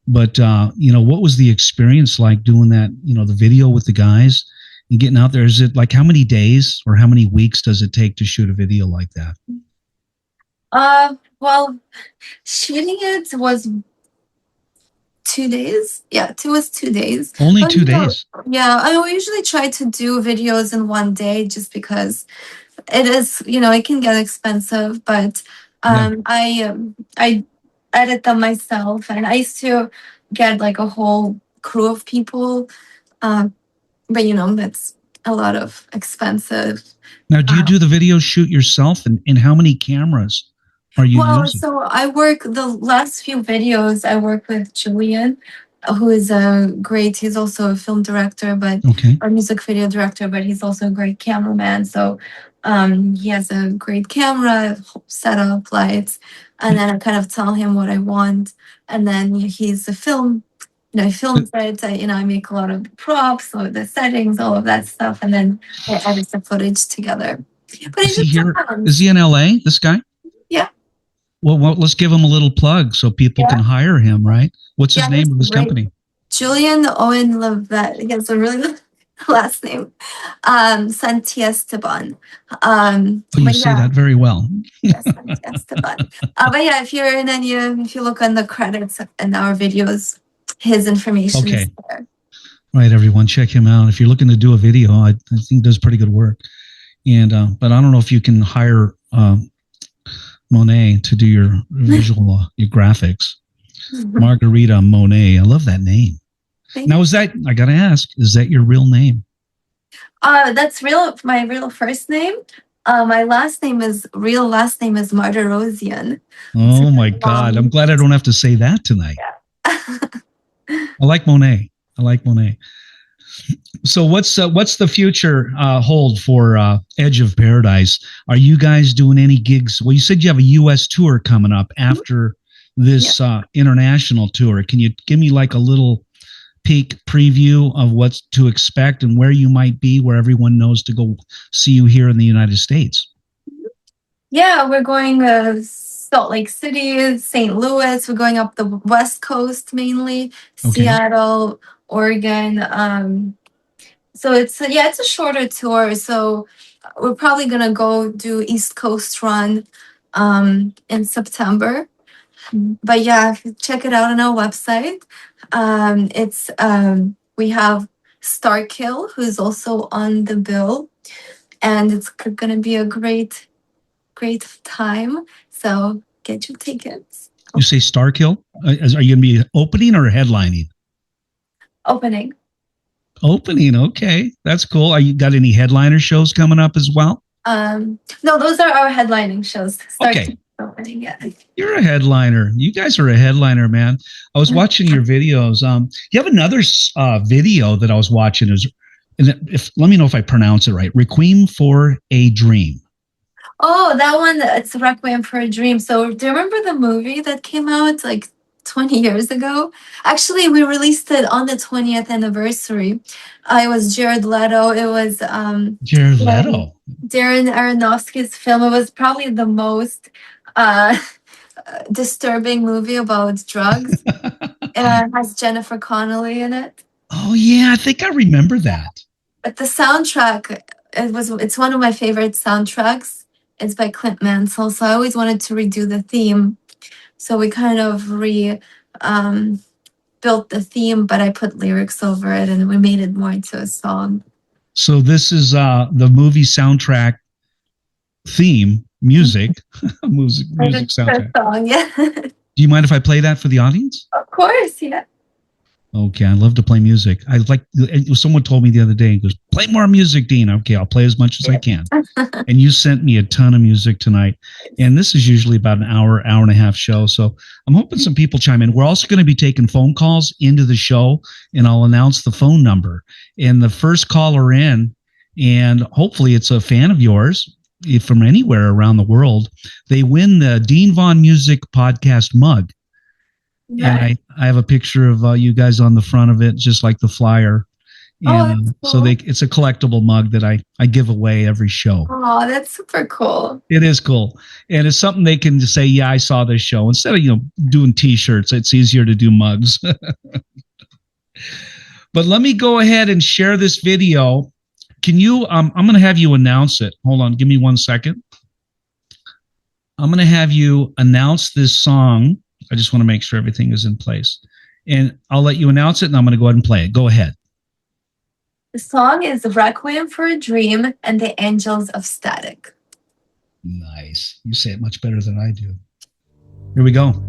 But, you know, what was the experience like doing that, you know, the video with the guys and getting out there? Is it like how many days or how many weeks does it take to shoot a video like that? Well, shooting it was 2 days. Yeah, it was 2 days. Only 2 days? Yeah, I usually try to do videos in one day just because it is, you know, it can get expensive, but I edit them myself, and I used to get like a whole crew of people, but you know, that's a lot of expensive. Now, do you do the video shoot yourself, and how many cameras are you using? So I work the last few videos. I work with Julian, who is he's also a film director, but a music video director, but he's also a great cameraman. So he has a great camera, setup, lights, and then I kind of tell him what I want, and then he's a film. You know, I filmed it. I make a lot of props, so the settings, all of that stuff, and then I edit the footage together. But is he in LA? This guy? Yeah. Well, let's give him a little plug so people can hire him, right? What's his name of his company? Julian Owen Levette. He has a really good last name. Santiesteban. You say that very well. Yes, Santiesteban. But yeah, if you look on the credits in our videos, his information is there. Right, everyone, check him out. If you're looking to do a video, I think he does pretty good work. And but I don't know if you can hire Monet to do your visual, your graphics. Margarita Monet. I love that name. Now, I got to ask, is that your real name? That's my real first name. My last name is Martyr. Oh my God. I'm glad I don't have to say that tonight. Yeah. I like Monet. So what's the future hold for Edge of Paradise? Are you guys doing any gigs? Well, you said you have a U.S. tour coming up after this international tour. Can you give me like a little peek preview of what to expect and where you might be, where everyone knows to go see you here in the United States? Yeah, we're going Salt Lake City, St. Louis. We're going up the West Coast mainly, Seattle, Oregon. So it's a shorter tour. So we're probably gonna go do East Coast run in September. But yeah, check it out on our website. We have Starkill, who's also on the bill, and it's gonna be a great time. So get your tickets. You say Starkill? Are you gonna be opening or headlining? Opening. Okay, that's cool. Are you got any headliner shows coming up as well? No, those are our headlining shows. Opening, yeah. You're a headliner. You guys are a headliner, man. I was watching your videos. You have another video that I was watching. Let me know if I pronounce it right. Requiem for a Dream. Oh, that one. It's Requiem for a Dream. So, do you remember the movie that came out like 20 years ago? Actually, we released it on the 20th anniversary. It was Jared Leto. It was Jared Leto. Darren Aronofsky's film. It was probably the most disturbing movie about drugs. It has Jennifer Connelly in it. Oh yeah, I think I remember that. But the soundtrack, it's one of my favorite soundtracks. It's by Clint Mansell. So I always wanted to redo the theme. So we kind of built the theme, but I put lyrics over it and we made it more into a song. So this is the movie soundtrack theme, music soundtrack. Song, yeah. Do you mind if I play that for the audience? Of course, yeah. Okay, I love to play music. I like. Someone told me the other day. He goes, "Play more music, Dean." Okay, I'll play as much as I can. And you sent me a ton of music tonight. And this is usually about an hour and a half show. So I'm hoping some people chime in. We're also going to be taking phone calls into the show, and I'll announce the phone number. And the first caller in, and hopefully it's a fan of yours from anywhere around the world, they win the Dean Vaughn Music Podcast mug. Yeah. And I have a picture of you guys on the front of it, just like the flyer. And cool. so it's a collectible mug that I give away every show. Oh, that's super cool. It is cool. And it's something they can just say, yeah, I saw this show. Instead of, doing T-shirts, it's easier to do mugs. But let me go ahead and share this video. Can you, I'm going to have you announce it. Hold on. Give me 1 second. I'm going to have you announce this song. I just want to make sure everything is in place. And I'll let you announce it, and I'm going to go ahead and play it. Go ahead. The song is Requiem for a Dream and the Angels of Static. Nice. You say it much better than I do. Here we go.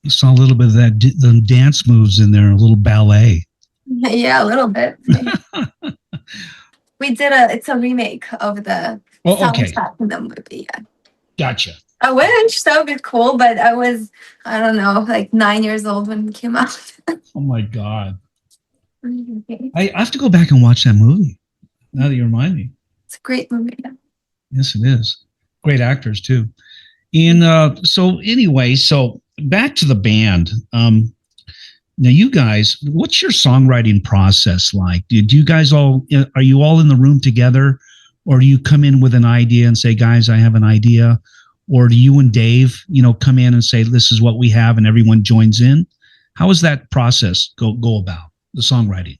I saw a little bit of that, the dance moves in there, a little ballet. Yeah, a little bit. It's a remake of the Okay. soundtrack in the movie. Yeah. Gotcha. I wish that would be cool, but I don't know, like 9 years old when it came out. Oh my God. I have to go back and watch that movie now that you remind me. It's a great movie. Yeah. Yes, it is. Great actors too. And so anyway, so back to the band. Now you guys, what's your songwriting process like? Do you guys are you all in the room together, or do you come in with an idea and say, guys, I have an idea? Or do you and Dave, come in and say, this is what we have, and everyone joins in? How does that process go about, the songwriting?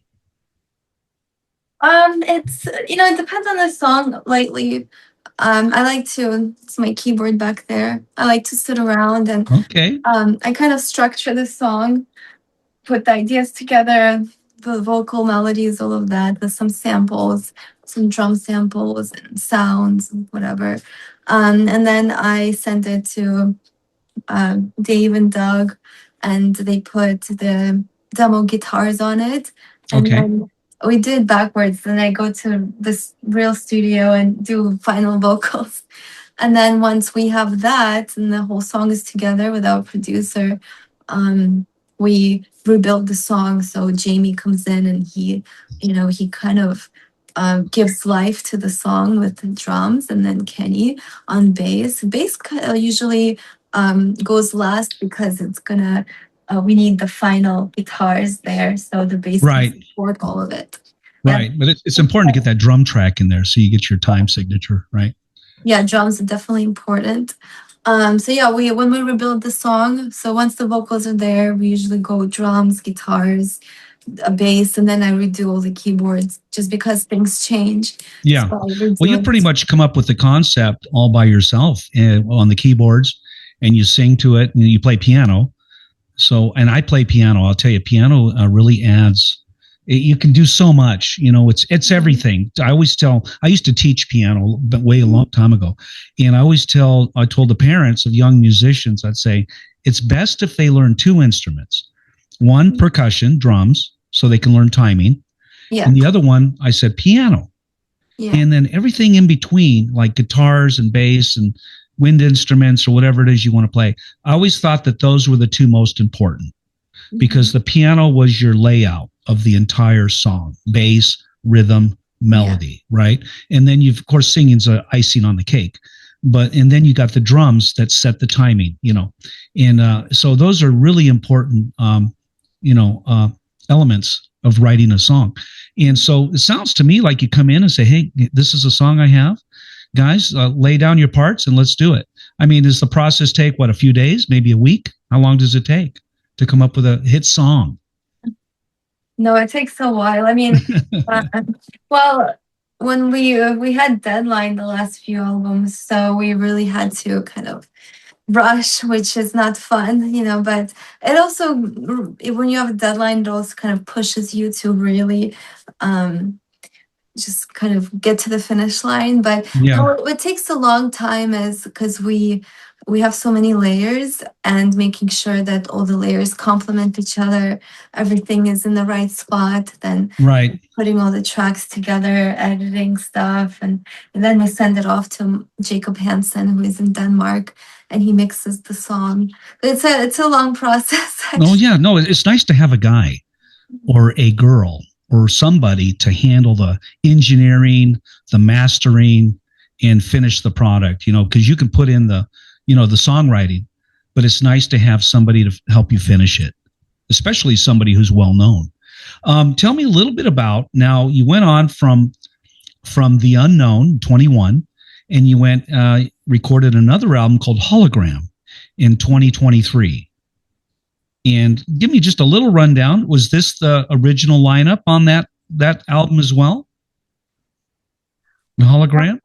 It depends on the song. Lately, it's my keyboard back there. I like to sit around and Okay. I kind of structure the song, put the ideas together, the vocal melodies, all of that, with some samples, some drum samples and sounds and whatever. And then I send it to Dave and Doug, and they put the demo guitars on it. And Okay. then we do it backwards. Then I go to this real studio and do final vocals. And then once we have that and the whole song is together with our producer, we rebuild the song. So Jamie comes in and he kind of gives life to the song with the drums, and then Kenny on bass. Bass usually goes last because we need the final guitars there, so the bass can support all of it. Right, yeah. But it's important to get that drum track in there so you get your time signature, right? Yeah, drums are definitely important. When we rebuild the song, so once the vocals are there, we usually go drums, guitars, a bass, and then I redo all the keyboards just because things change. Yeah. So well, you pretty much come up with the concept all by yourself on the keyboards, and you sing to it, and you play piano. So, and I play piano. I'll tell you, piano really adds. You can do so much. It's everything. I used to teach piano, but way a long time ago, and I told the parents of young musicians, I'd say it's best if they learn two instruments, one percussion, drums, so they can learn timing, and the other one, I said piano, and then everything in between, like guitars and bass and wind instruments or whatever it is you want to play. I always thought that those were the two most important, because the piano was your layout of the entire song, bass, rhythm, melody, right? And then of course, singing's icing on the cake, and then you got the drums that set the timing, and so those are really important, elements of writing a song. And so it sounds to me like you come in and say, hey, this is a song I have. Guys, lay down your parts and let's do it. I mean, does the process take, a few days, maybe a week? How long does it take to come up with a hit song? No, it takes a while. I mean, when we had deadline the last few albums, so we really had to kind of rush, which is not fun, but it also, when you have a deadline, it also kind of pushes you to really just kind of get to the finish line. But what takes a long time is because we have so many layers, and making sure that all the layers complement each other, everything is in the right spot, then putting all the tracks together, editing stuff, and then we send it off to Jacob Hansen, who is in Denmark, and he mixes the song. It's a long process, actually. Oh yeah, no, it's nice to have a guy or a girl or somebody to handle the engineering, the mastering, and finish the product, because you can put in the songwriting, but it's nice to have somebody to help you finish it, especially somebody who's well known. Tell me a little bit about, now you went on from The Unknown, 21, and you went recorded another album called Hologram in 2023. And give me just a little rundown. Was this the original lineup on that album as well? The Hologram?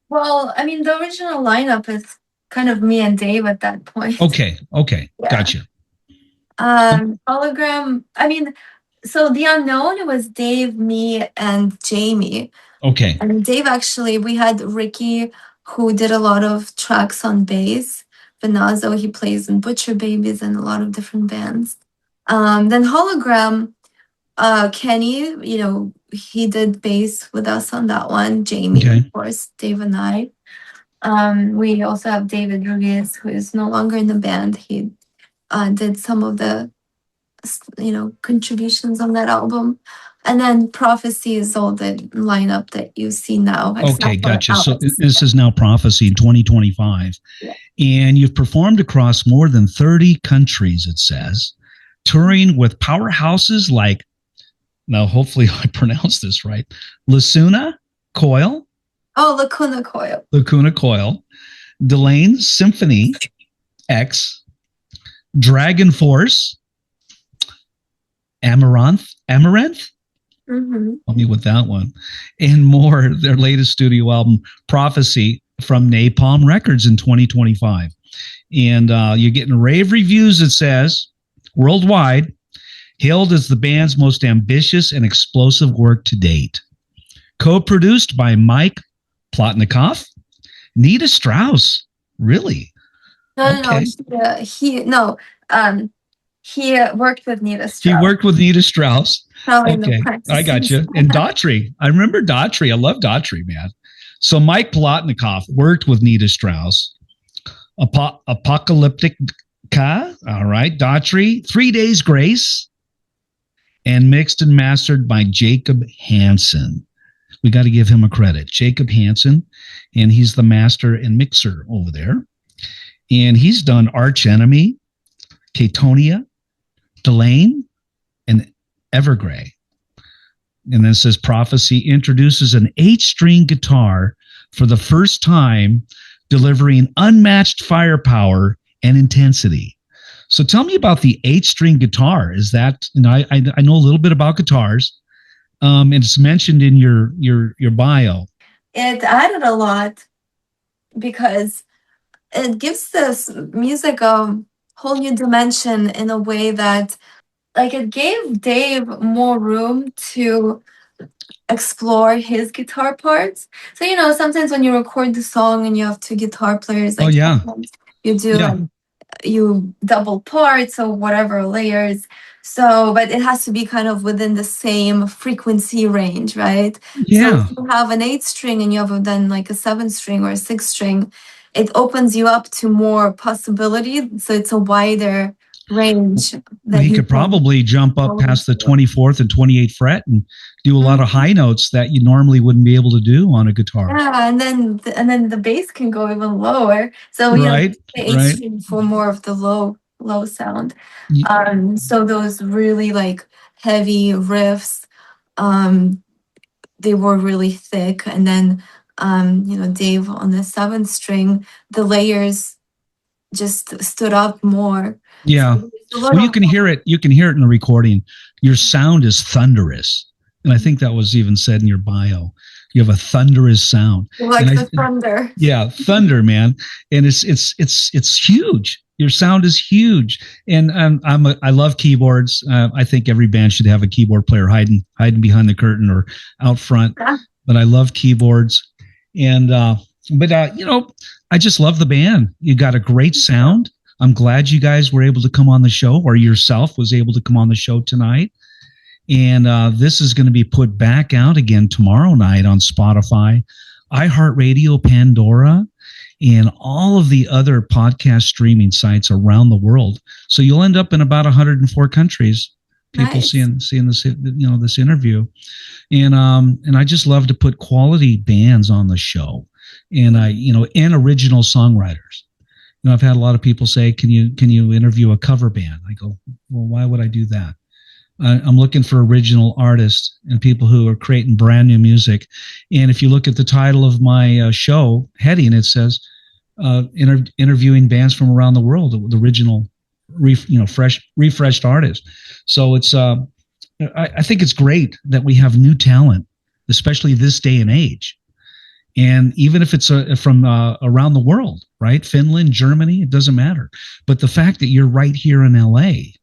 Well, I mean, the original lineup is kind of me and Dave at that point. Okay. Yeah. Gotcha. Hologram, I mean, so The Unknown, it was Dave, me, and Jamie. Okay. And Dave, actually, we had Ricky, who did a lot of tracks on bass. Finazzo. He plays in Butcher Babies and a lot of different bands. Then Hologram, Kenny, he did bass with us on that one. Jamie, Okay. of course, Dave and I. We also have David Ruiz, who is no longer in the band. He did some of the contributions on that album. And then Prophecy is all the lineup that you see now. Okay, gotcha. So this is now Prophecy in 2025. Yeah. And you've performed across more than 30 countries, it says, touring with powerhouses like, now hopefully I pronounced this right, Lacuna Coil. Oh, Lacuna Coil. Lacuna Coil. Delane Symphony X. Dragon Force. Amaranth. Mm-hmm. Help me with that one. And more, their latest studio album, Prophecy, from Napalm Records in 2025. And you're getting rave reviews, it says, worldwide, hailed as the band's most ambitious and explosive work to date. Co-produced by Mike Plotnikoff, Nita Strauss. Really? No. He worked with Nita Strauss. He worked with Nita Strauss. Okay, I got you. And Daughtry. I remember Daughtry. I love Daughtry, man. So Mike Plotnikoff worked with Nita Strauss. Apocalyptica. All right. Daughtry. 3 Days Grace. And mixed and mastered by Jacob Hansen. We got to give him a credit. Jacob Hansen. And he's the master and mixer over there. And he's done Arch Enemy, Catonia, Delane, and Evergrey. And then it says Prophecy introduces an 8-string guitar for the first time, delivering unmatched firepower and intensity. So tell me about the 8-string guitar. Is that, I know a little bit about guitars, and it's mentioned in your bio. It added a lot because it gives this music a whole new dimension in a way that, like, it gave Dave more room to explore his guitar parts. So, sometimes when you record the song and you have 2 guitar players, like, you do you double parts or whatever layers. So, but it has to be kind of within the same frequency range, right? Yeah. So if you have an 8-string and you have then like a 7-string or a 6-string, it opens you up to more possibility. So it's a wider range. That you could probably jump up past the 24th and 28th fret and do a lot of high notes that you normally wouldn't be able to do on a guitar. Yeah, and then the bass can go even lower. So the 8-string for more of the low sound. So those really like heavy riffs, they were really thick, and then Dave on the 7-string, the layers just stood up more. Yeah. Well, you can hear it. You can hear it in the recording. Your sound is thunderous, and I think that was even said in your bio. You have a thunderous sound, like the thunder. Yeah, thunder, man, and it's huge. Your sound is huge, and I love keyboards. I think every band should have a keyboard player hiding behind the curtain or out front. Yeah. But I love keyboards, and I just love the band. You got a great sound. I'm glad you guys were able to come on the show, or yourself was able to come on the show tonight. And this is going to be put back out again tomorrow night on Spotify, iHeartRadio, Pandora, and all of the other podcast streaming sites around the world. So you'll end up in about 104 countries. People seeing this, this interview, and I just love to put quality bands on the show, and and original songwriters. I've had a lot of people say, "Can you interview a cover band?" I go, "Well, why would I do that?" I'm looking for original artists and people who are creating brand new music. And if you look at the title of my show heading, it says interviewing bands from around the world, the original, refreshed artists. So it's I think it's great that we have new talent, especially this day and age. And even if it's from around the world, right? Finland, Germany, it doesn't matter. But the fact that you're right here in LA,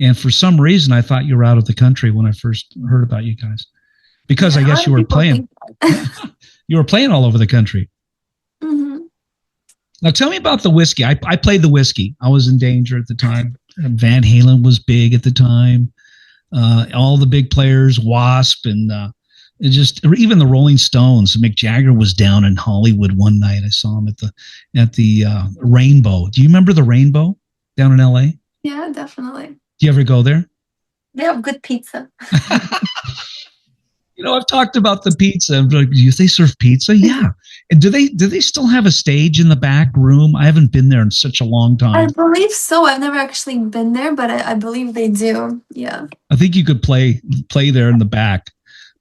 and for some reason, I thought you were out of the country when I first heard about you guys, because I guess you were playing. You were playing all over the country. Mm-hmm. Now tell me about the whiskey. I played the whiskey. I was in danger at the time. Van Halen was big at the time. All the big players, Wasp, and it just even the Rolling Stones. Mick Jagger was down in Hollywood one night. I saw him at the Rainbow. Do you remember the Rainbow down in L.A.? Yeah, definitely. Do you ever go there? They have good pizza. You know, I've talked about the pizza. Like, do they serve pizza? Yeah. And do they still have a stage in the back room? I haven't been there in such a long I time. believe so. I've never actually been there, but I believe they do. Yeah. I think you could play there in the back,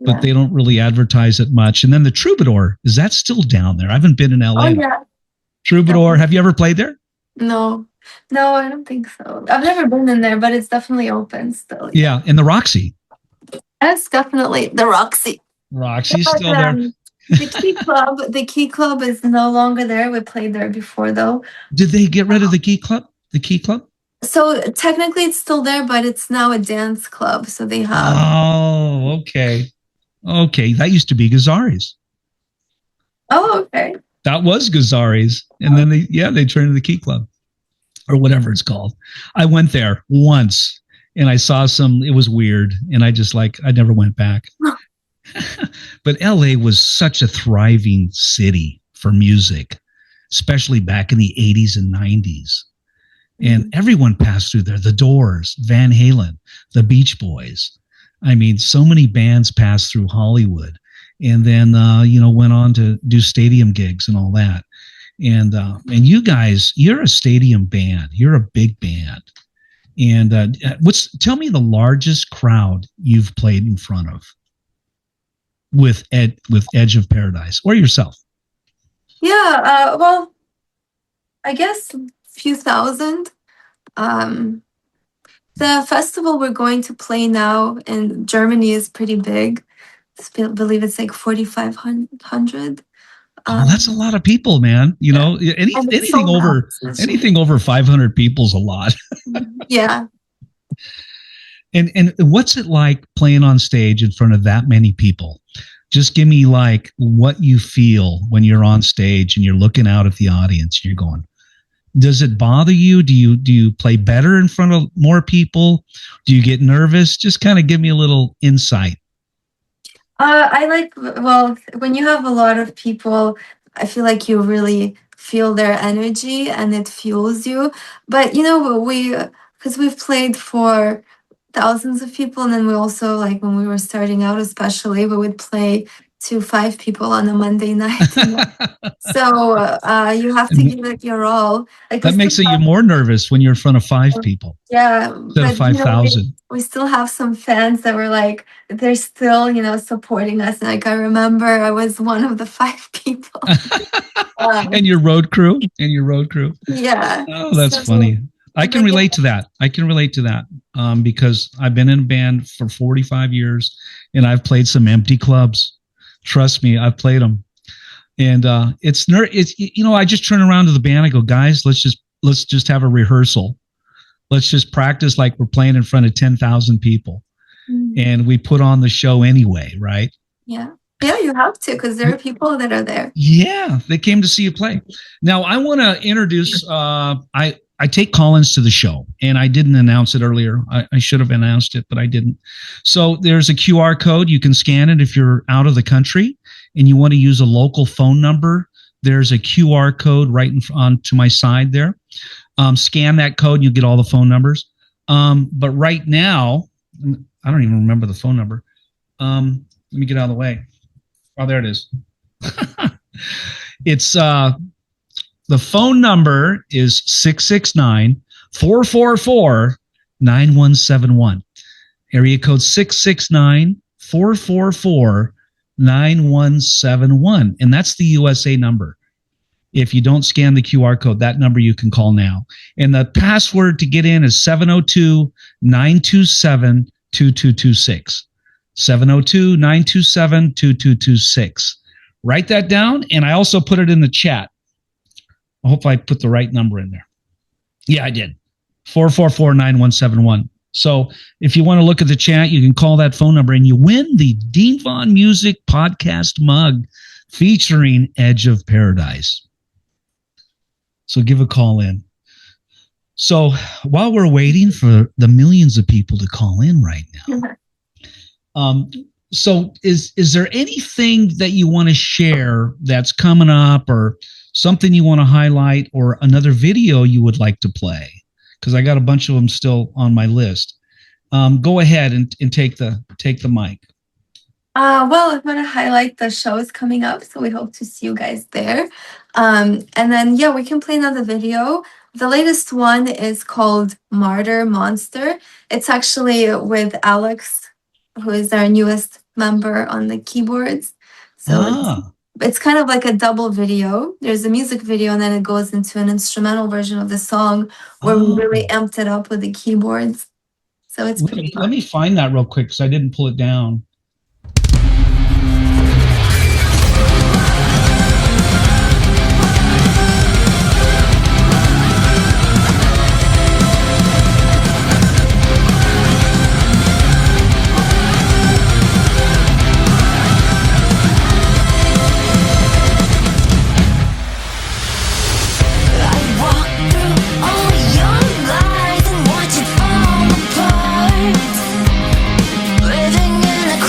but Yeah. they don't really advertise it much. And then the Troubadour, is that still down there? I haven't been in LA. Oh, yeah. Troubadour, have you ever played there? No, I don't think so. I've never been in there, but it's definitely open still. Yeah, and the Roxy. Yes, definitely. The Roxy. Roxy's But, still there. The Key Club is no longer there. We played there before, though. Did they get rid of the Key Club? The Key Club? So technically it's still there, but it's now a dance club. So they have. Oh, okay. Okay, that used to be Gazzari's. Oh, okay. That was Gazzari's. And then they turned to the Key Club or whatever it's called. I went there once and I saw it was weird. And I never went back. But LA was such a thriving city for music, especially back in the 80s and 90s. And everyone passed through there. The Doors, Van Halen, the Beach Boys. I mean, so many bands passed through Hollywood and then, went on to do stadium gigs and all that. And you guys, you're a stadium band. You're a big band. And tell me the largest crowd you've played in front of with Edge of Paradise or yourself. Yeah. Well, I guess a few thousand. The festival we're going to play now in Germany is pretty big. I believe it's like 4,500. That's a lot of people, man. You know, anything over 500 people is a lot. Yeah. And what's it like playing on stage in front of that many people? Just give me like what you feel when you're on stage and you're looking out at the audience. You're going, does it bother you? Do you play better in front of more people? Do you get nervous? Just kind of give me a little insight. When you have a lot of people, I feel like you really feel their energy and it fuels you. But, because we've played for thousands of people, and then we also, like, when we were starting out especially, we would play to 5 people on a Monday night. So you have to give it your all. Like, that makes you more nervous when you're in front of 5 people. Yeah. Instead of 5,000. We still have some fans that were like, they're still, supporting us. And like, I remember I was one of the 5 people. And your road crew? Yeah. Oh, that's funny. I can relate to that. Because I've been in a band for 45 years and I've played some empty clubs. Trust me, I've played them. And I just turn around to the band. I go, guys, let's just have a rehearsal. Let's just practice like we're playing in front of 10,000 people. Mm-hmm. And we put on the show anyway, right? Yeah. Yeah, you have to, because there are people that are there. Yeah, they came to see you play. Now, I want to introduce, I take call-ins to the show, and I didn't announce it earlier. I should have announced it, but I didn't. So there's a QR code. You can scan it if you're out of the country and you want to use a local phone number. There's a QR code right on to my side there. Scan that code, and you'll get all the phone numbers. But right now, I don't even remember the phone number. Let me get out of the way. Oh, there it is. It's the phone number is 669-444-9171. Area code 669-444-9171. And that's the USA number. If you don't scan the QR code, that number you can call now. And the password to get in is 702-927-2226. 702-927-2226. Write that down, and I also put it in the chat. I hope I put the right number in there. Yeah, I did. 444-9171. So if you want to look at the chat, you can call that phone number, and you win the Dean Vaughn Music Podcast mug featuring Edge of Paradise. So give a call in. So while we're waiting for the millions of people to call in right now, so is there anything that you want to share that's coming up, or something you want to highlight, or another video you would like to play? Because I got a bunch of them still on my list. Go ahead and take the mic. Well, I want to highlight the shows coming up, so we hope to see you guys there. And then, yeah, we can play another video. The latest one is called Martyr Monster. It's actually with Alex, who is our newest member on the keyboards. So it's kind of like a double video. There's a music video, and then it goes into an instrumental version of the song where we really amped it up with the keyboards. So it's pretty fun. Let me find that real quick because I didn't pull it down. Living in a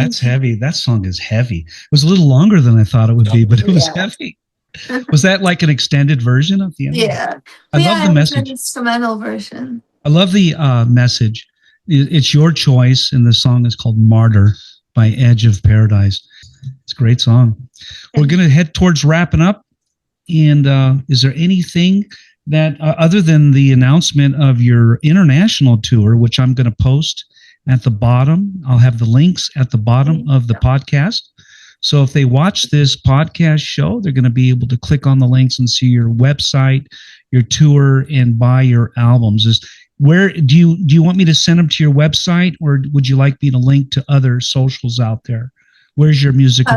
That's heavy. That song is heavy. It was a little longer than I thought it would be, but it was heavy. Was that like an extended version of the end? Yeah. I love the It's an message. instrumental version. I love the message. It's your choice, and the song is called Martyr by Edge of Paradise. It's a great song. We're going to head towards wrapping up. And is there anything that, other than the announcement of your international tour, which I'm going to post at the bottom, I'll have the links at the bottom of the podcast. So if they watch this podcast show, they're going to be able to click on the links and see your website, your tour, and buy your albums. Where do you want me to send them to your website, or would you like me to link to other socials out there? Where's your music?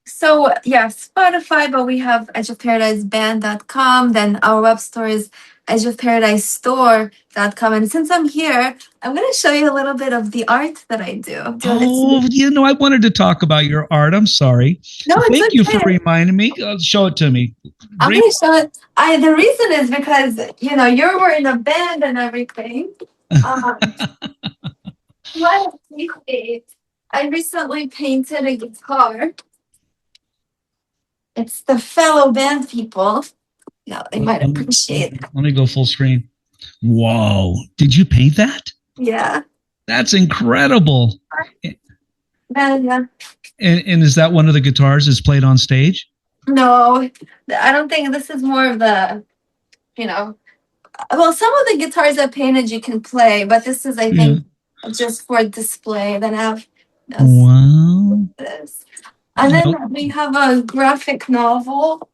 So yeah, Spotify, but we have edgeofparadiseband.com. Then our web store is edgeofparadisestore.com. And since I'm here, I'm going to show you a little bit of the art that I do. I wanted to talk about your art. I'm sorry. No, Thank you for reminding me. Show it to me. I'm going to show it. The reason is because, you were in a band and everything. I recently painted a guitar. It's the fellow band people. They might appreciate it. Let me go full screen. Whoa. Did you paint that? Yeah. That's incredible. Yeah. And is that one of the guitars that's played on stage? No, I don't think this is more of the, well, some of the guitars I painted you can play, but this is, I think, just for display. Then I have this. And then we have a graphic novel,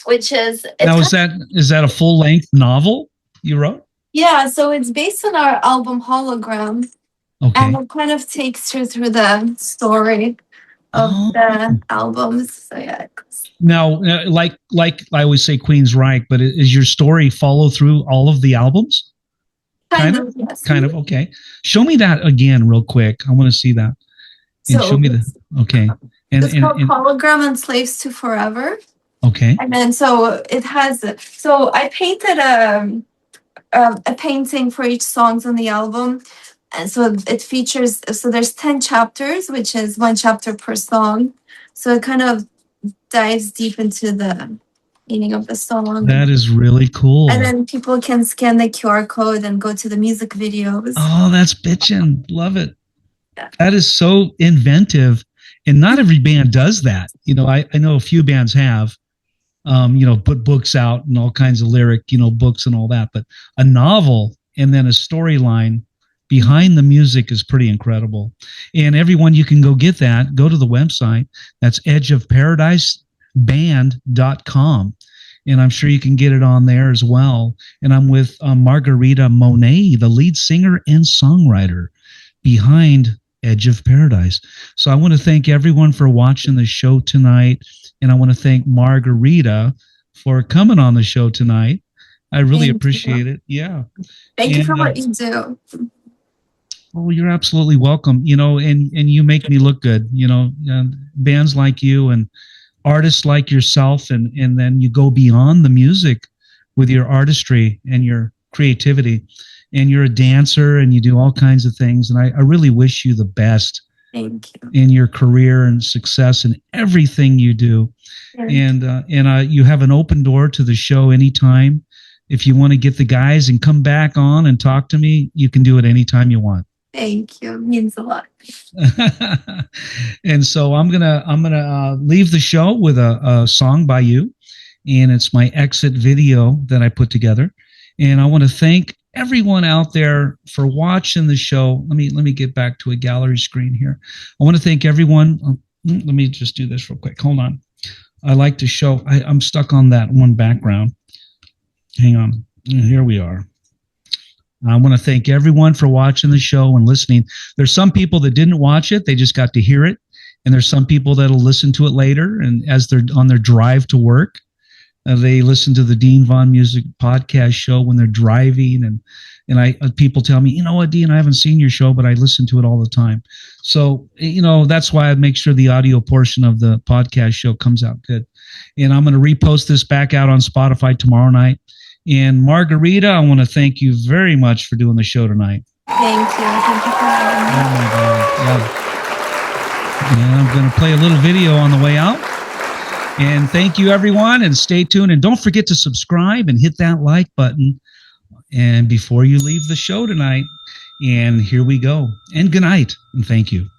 which is... Now, is that a full-length novel you wrote? Yeah, so it's based on our album Hologram. Okay. And it kind of takes you through the story of the albums. So, yeah. Now, like I always say Queensryche, but is your story follow through all of the albums? Kind of, yes. Kind of, okay. Show me that again real quick. I want to see that. And show me okay. It's called Hologram and Slaves to Forever. Okay. And then so it has, so I painted a painting for each songs on the album. And so it features, so there's 10 chapters, which is one chapter per song. So it kind of dives deep into the meaning of the song. That is really cool. And then people can scan the QR code and go to the music videos. Oh, that's bitchin'. Love it. Yeah. That is so inventive. And not every band does that. I know a few bands have, put books out and all kinds of lyric, books and all that. But a novel and then a storyline behind the music is pretty incredible. And everyone, you can go get that. Go to the website. That's edgeofparadiseband.com. And I'm sure you can get it on there as well. And I'm with Margarita Monet, the lead singer and songwriter behind Edge of Paradise. So I want to thank everyone for watching the show tonight. And I want to thank Margarita for coming on the show tonight. I really appreciate it. Yeah. Thank you for what you do. Oh, you're absolutely welcome. And you make me look good, bands like you and artists like yourself. And then you go beyond the music with your artistry and your creativity. And you're a dancer and you do all kinds of things. And I really wish you the best. Thank you. In your career and success in everything you do. And you have an open door to the show anytime. If you want to get the guys and come back on and talk to me, you can do it anytime you want. Thank you. It means a lot. And so I'm gonna leave the show with a song by you. And it's my exit video that I put together. And I want to thank everyone out there for watching the show. Let me get back to a gallery screen here. I want to thank everyone. Let me just do this real quick. Hold on. I like to show. I'm stuck on that one background. Hang on. Here we are. I want to thank everyone for watching the show and listening. There's some people that didn't watch it. They just got to hear it. And there's some people that'll listen to it later. And as they're on their drive to work, they listen to the Dean Vaughn Music Podcast show when they're driving, and people tell me, what, Dean, I haven't seen your show, but I listen to it all the time. So, that's why I make sure the audio portion of the podcast show comes out good. And I'm going to repost this back out on Spotify tomorrow night. And Margarita, I want to thank you very much for doing the show tonight. Thank you. Thank you for having me. Oh my God. Yeah. And I'm going to play a little video on the way out. And thank you, everyone. And stay tuned. And don't forget to subscribe and hit that like button. And before you leave the show tonight, and here we go. And good night. And thank you.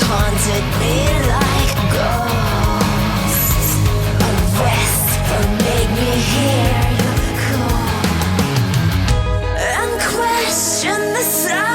Haunted me like ghosts. A whisper made me hear you call and question the sound.